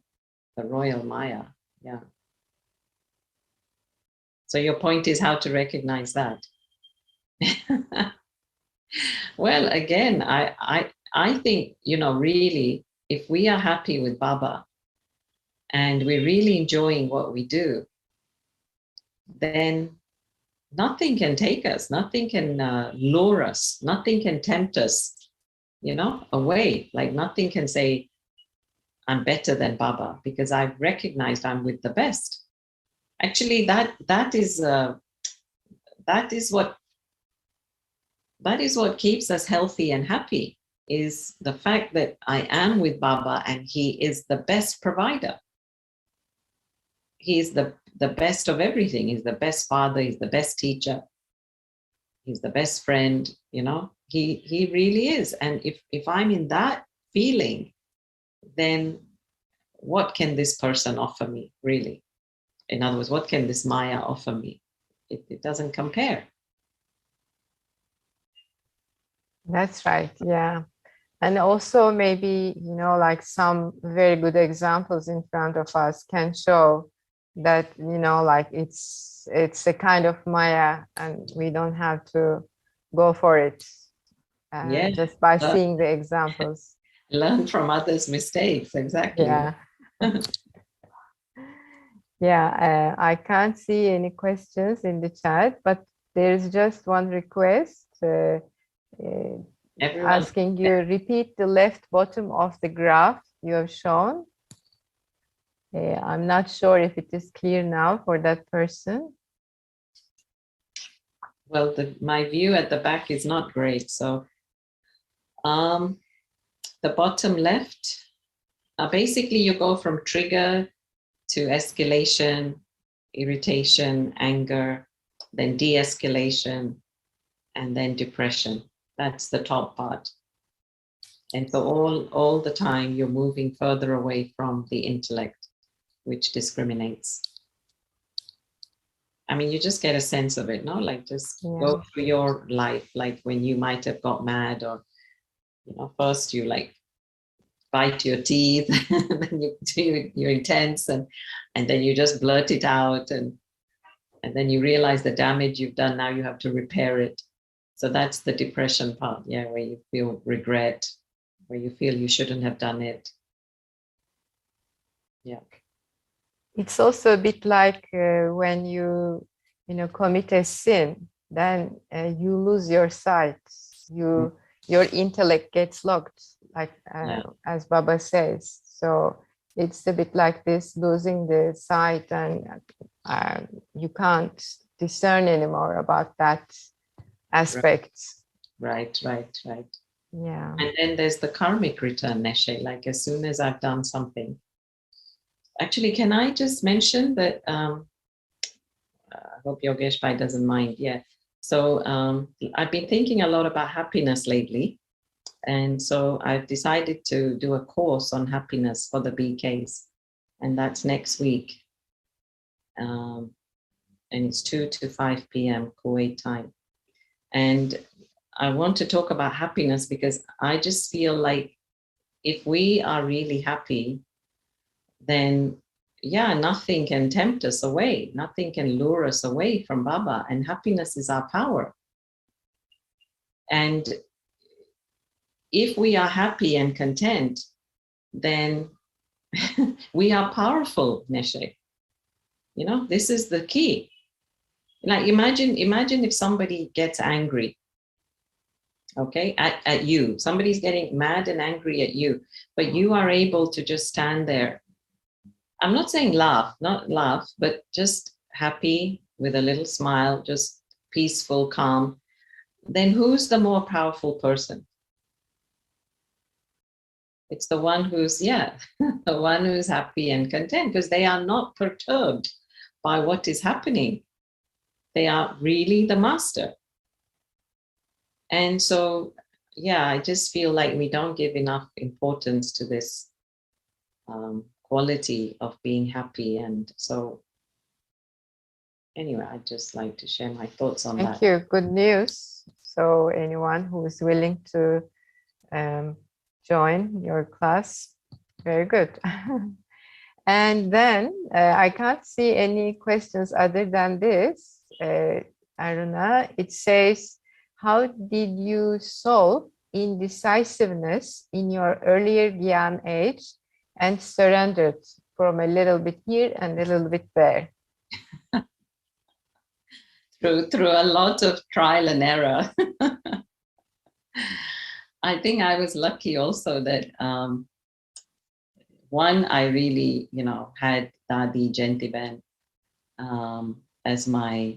royal Maya. Yeah. So your point is how to recognize that. Well, again, I think, you know, really, if we are happy with Baba and we're really enjoying what we do, then nothing can take us, nothing can lure us, nothing can tempt us, away. Like nothing can say, I'm better than Baba, because I've recognized I'm with the best. Actually, that is what keeps us healthy and happy, is the fact that I am with Baba and he is the best provider. He's the best of everything. He's the best father, he's the best teacher, he's the best friend, he really is. And if I'm in that feeling, then what can this person offer me, really? In other words, what can this Maya offer me? It doesn't compare. That's right. Yeah. And also maybe, like some very good examples in front of us can show that, like it's a kind of Maya and we don't have to go for it just by seeing the examples. Learn from others' mistakes. Exactly. Yeah. Yeah, I can't see any questions in the chat, but there's just one request asking you repeat the left bottom of the graph you have shown. I'm not sure if it is clear now for that person. Well, my view at the back is not great. So the bottom left, basically you go from trigger to escalation, irritation, anger, then de-escalation, and then depression. That's the top part. And so all the time you're moving further away from the intellect, which discriminates. I mean, you just get a sense of it, no? Like just go through your life, like when you might have got mad, or, first you like bite your teeth, and then you're intense, and then you just blurt it out, and then you realize the damage you've done, now you have to repair it. So that's the depression part, where you feel regret, where you feel you shouldn't have done it. Yeah. It's also a bit like when you commit a sin, then you lose your sight. Your intellect gets locked, like as Baba says. So it's a bit like this, losing the sight, and you can't discern anymore about that aspect. Right. Yeah. And then there's the karmic return, Neshe, like as soon as I've done something. Actually, can I just mention that, I hope Yogesh Bhai doesn't mind. Yeah. So I've been thinking a lot about happiness lately. And so I've decided to do a course on happiness for the BKs. And that's next week. And it's 2 to 5 p.m. Kuwait time. And I want to talk about happiness because I just feel like if we are really happy, then nothing can tempt us away. Nothing can lure us away from Baba. And happiness is our power. And if we are happy and content, then we are powerful, Neshe. This is the key. Like imagine if somebody gets angry, okay, at you. Somebody's getting mad and angry at you, but you are able to just stand there. I'm not saying not laugh, but just happy with a little smile, just peaceful, calm. Then who's the more powerful person? It's the one who's, the one who's happy and content, because they are not perturbed by what is happening. They are really the master. And so, I just feel like we don't give enough importance to this quality of being happy. And so, anyway, I'd just like to share my thoughts on that. Thank you. Good news. So anyone who is willing to join your class, very good. And then I can't see any questions other than this. Aruna, it says, how did you solve indecisiveness in your earlier Gyan age and surrendered from a little bit here and a little bit there? Through a lot of trial and error. I think I was lucky also that one, I really, had Dadi Jentiben as my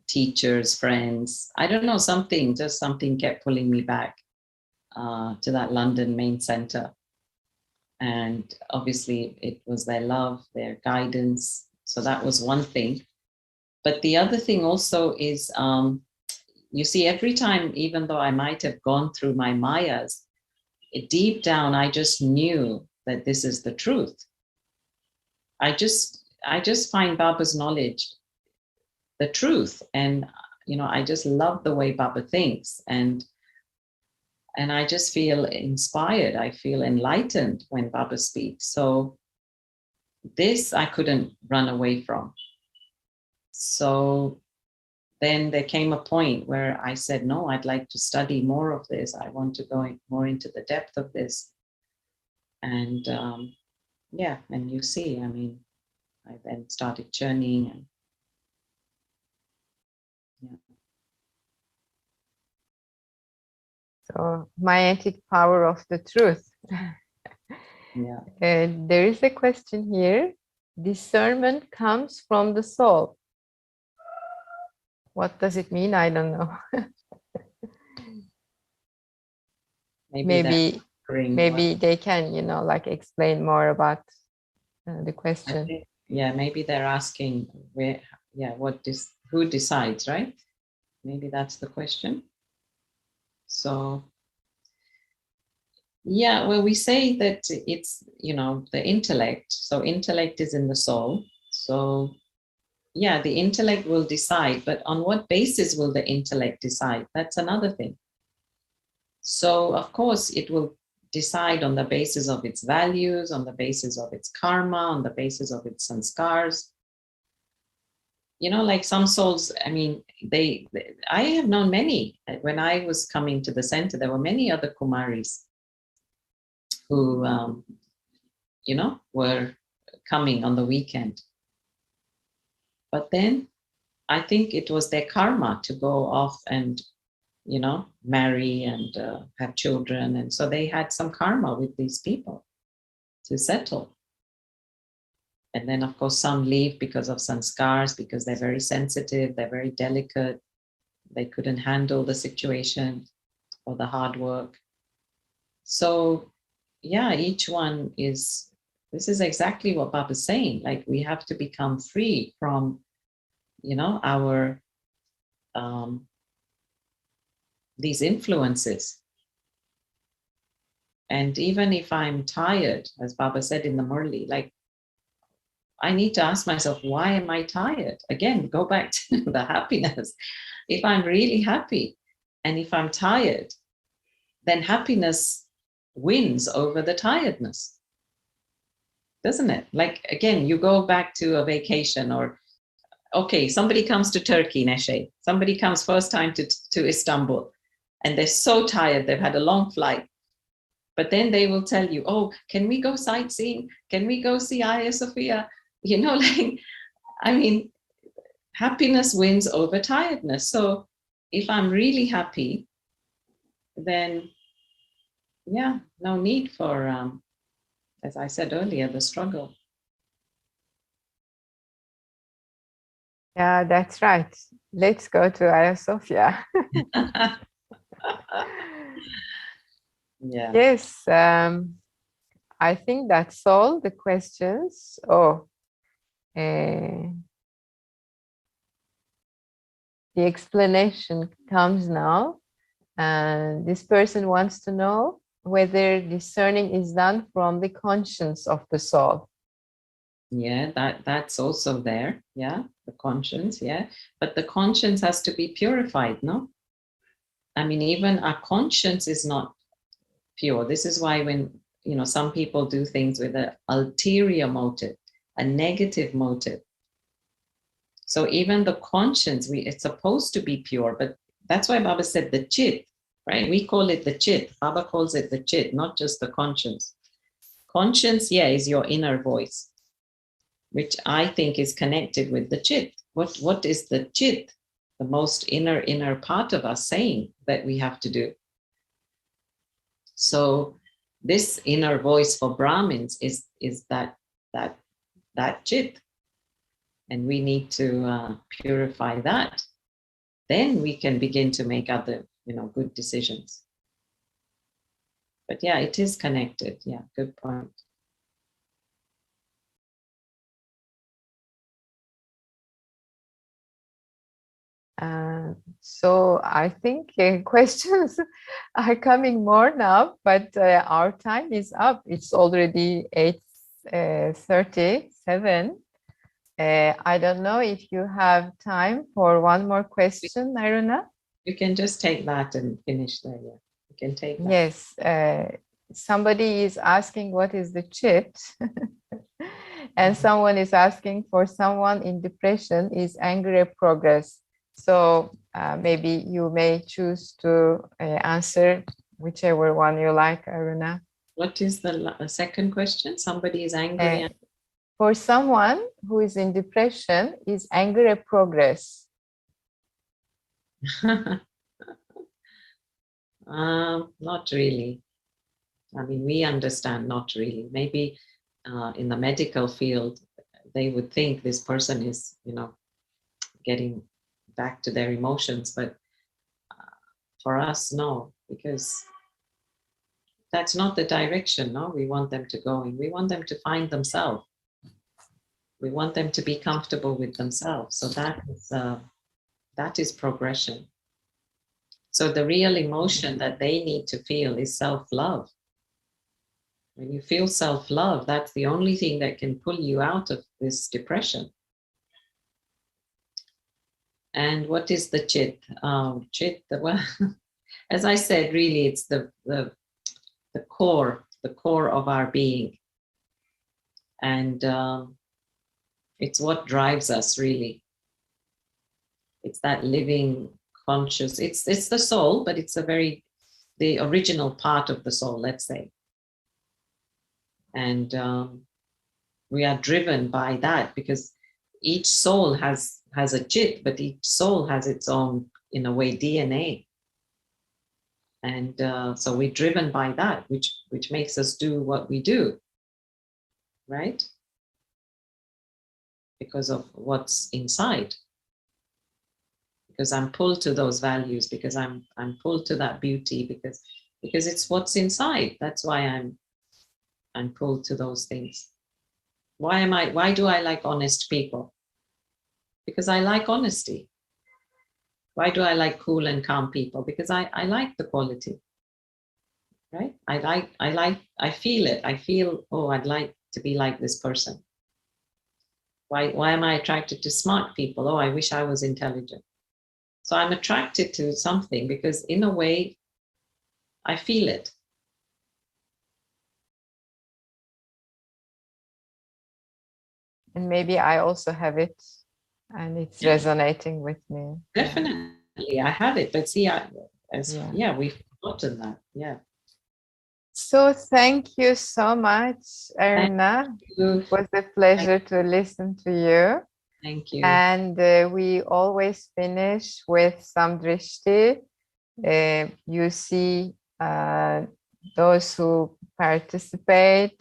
teachers, friends. I don't know, just something kept pulling me back to that London main center. And obviously it was their love, their guidance. So that was one thing. But the other thing also is, you see, every time, even though I might have gone through my mayas, deep down, I just knew that this is the truth. I just find Baba's knowledge the truth. And, I just love the way Baba thinks. And I just feel inspired. I feel enlightened when Baba speaks. So this I couldn't run away from. So then there came a point where I said, no, I'd like to study more of this. I want to go more into the depth of this. And and you see, I then started journeying. And, So, magnetic power of the truth. Yeah. There is a question here. Discernment comes from the soul. What does it mean? I don't know. Maybe they can, explain more about the question. Maybe they're asking who decides, right? Maybe that's the question. So, we say that it's, the intellect. So intellect is in the soul. So, the intellect will decide, but on what basis will the intellect decide? That's another thing. So, of course, it will decide on the basis of its values, on the basis of its karma, on the basis of its sanskars. Like some souls, I have known many. When I was coming to the center, there were many other Kumaris who, were coming on the weekend. But then I think it was their karma to go off and, marry and have children. And so they had some karma with these people to settle. And then, of course, some leave because of sanskars, because they're very sensitive, they're very delicate. They couldn't handle the situation or the hard work. So, each one this is exactly what Baba's saying. Like, we have to become free from, our, these influences. And even if I'm tired, as Baba said in the Murli, like, I need to ask myself, why am I tired? Again, go back to the happiness. If I'm really happy and if I'm tired, then happiness wins over the tiredness, doesn't it? Like, again, you go back to a vacation or, okay, somebody comes to Turkey, Neşe. Somebody comes first time to Istanbul and they're so tired. They've had a long flight. But then they will tell you, oh, can we go sightseeing? Can we go see Hagia Sophia? Happiness wins over tiredness. So if I'm really happy, then no need for, as I said earlier, the struggle. Yeah, that's right. Let's go to Hagia Sophia. Yeah. Yes, I think that's all the questions. The explanation comes now. And this person wants to know whether discerning is done from the conscience of the soul. Yeah, that's also there. Yeah, the conscience. Yeah, but the conscience has to be purified, no? Even our conscience is not pure. This is why when, some people do things with an ulterior motive, a negative motive. So even the conscience, it's supposed to be pure, but that's why Baba said the chit, right? We call it the chit. Baba calls it the chit, not just the conscience. Conscience, yeah, is your inner voice, which I think is connected with the chit. What is the chit, the most inner part of us, saying that we have to do? So this inner voice for Brahmins is that chit, and we need to purify that. Then we can begin to make other, good decisions. But yeah, it is connected. Yeah, good point. So I think questions are coming more now, but our time is up. It's already 8:37. I don't know if you have time for one more question, Aruna. You can just take that and finish there. Yeah, you can take that. Yes. Somebody is asking what is the chit, and someone is asking for someone in depression, is anger a progress? So maybe you may choose to answer whichever one you like, Aruna. What is the second question? Somebody is angry. For someone who is in depression, is anger a progress? Not really. I mean, we understand not really. Maybe in the medical field, they would think this person is, getting back to their emotions. But for us, no, because that's not the direction, no, we want them to go in. We want them to find themselves. We want them to be comfortable with themselves. So that is progression. So the real emotion that they need to feel is self-love. When you feel self-love, that's the only thing that can pull you out of this depression. And what is the chit? Chit, well, as I said, really, it's the core of our being. And it's what drives us, really. It's that living conscious, it's the soul, but it's the original part of the soul, let's say. And we are driven by that because each soul has a chit, but each soul has its own, in a way, DNA. And so we're driven by that, which makes us do what we do, right? Because of what's inside. Because I'm pulled to those values, because I'm pulled to that beauty, because it's what's inside. That's why I'm pulled to those things. Why do I like honest people? Because I like honesty. Why do I like cool and calm people? Because I like the quality, right? I feel it. I feel, oh, I'd like to be like this person. Why am I attracted to smart people? Oh, I wish I was intelligent. So I'm attracted to something because in a way, I feel it. And maybe I also have it and it's resonating with me. Definitely, I have it. But see, we've forgotten that. Yeah. So thank you so much, Aruna. It was a pleasure to listen to you. Thank you. And we always finish with some drishti. You see those who participate,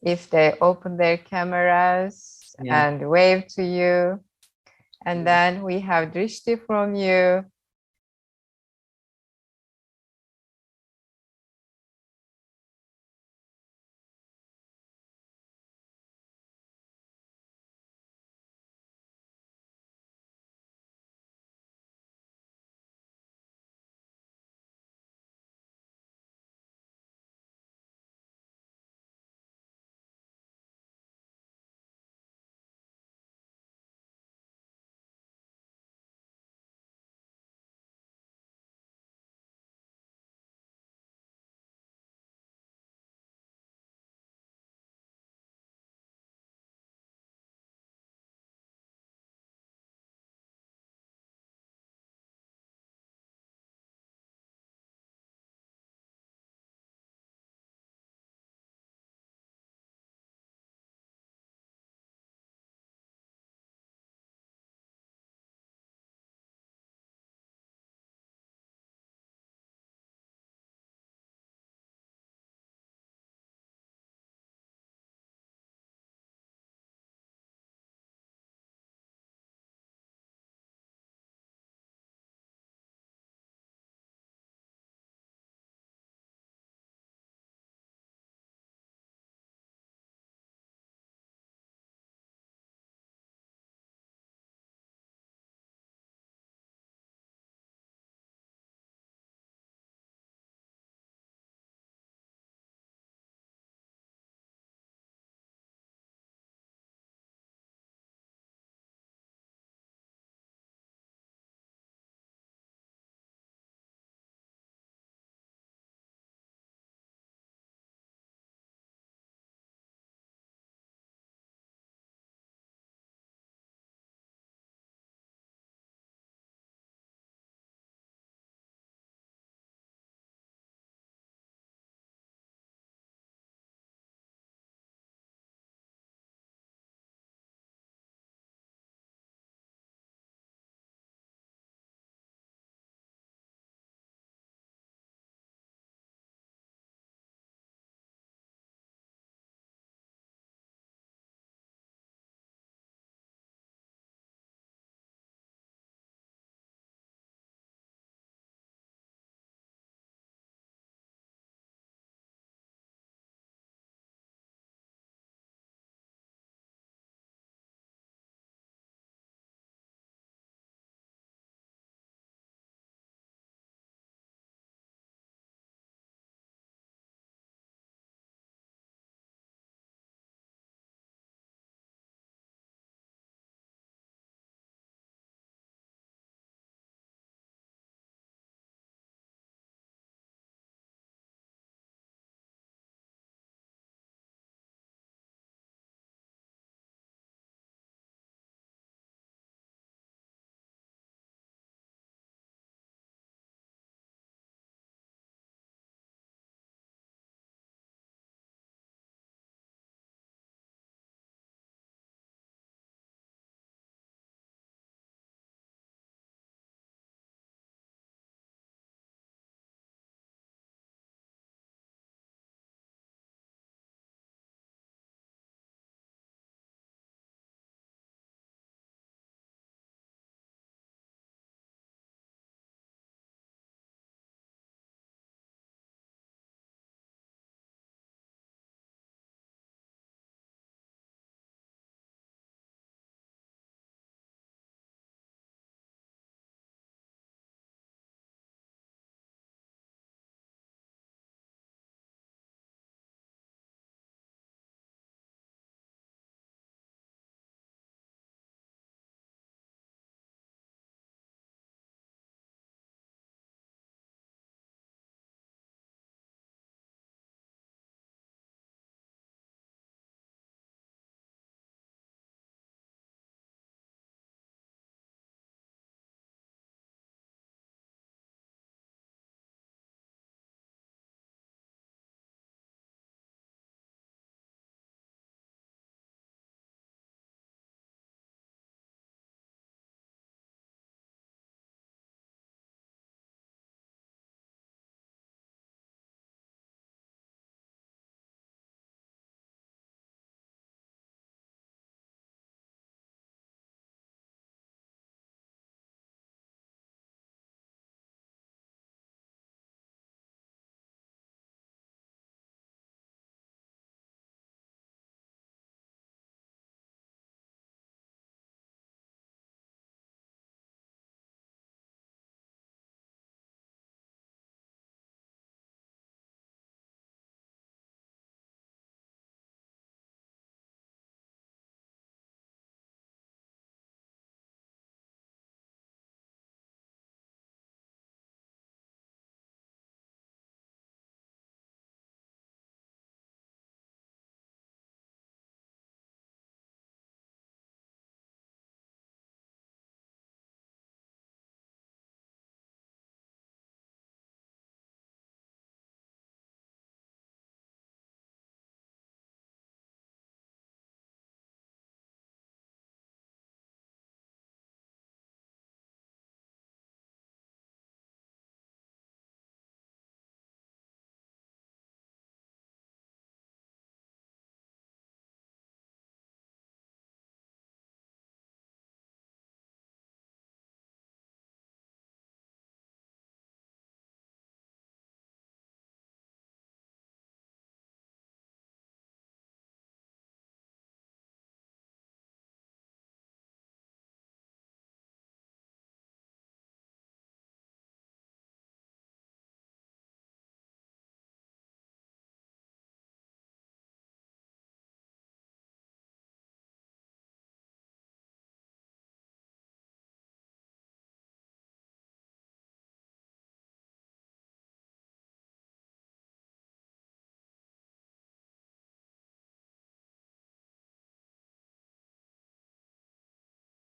if they open their cameras and wave to you. And then we have drishti from you.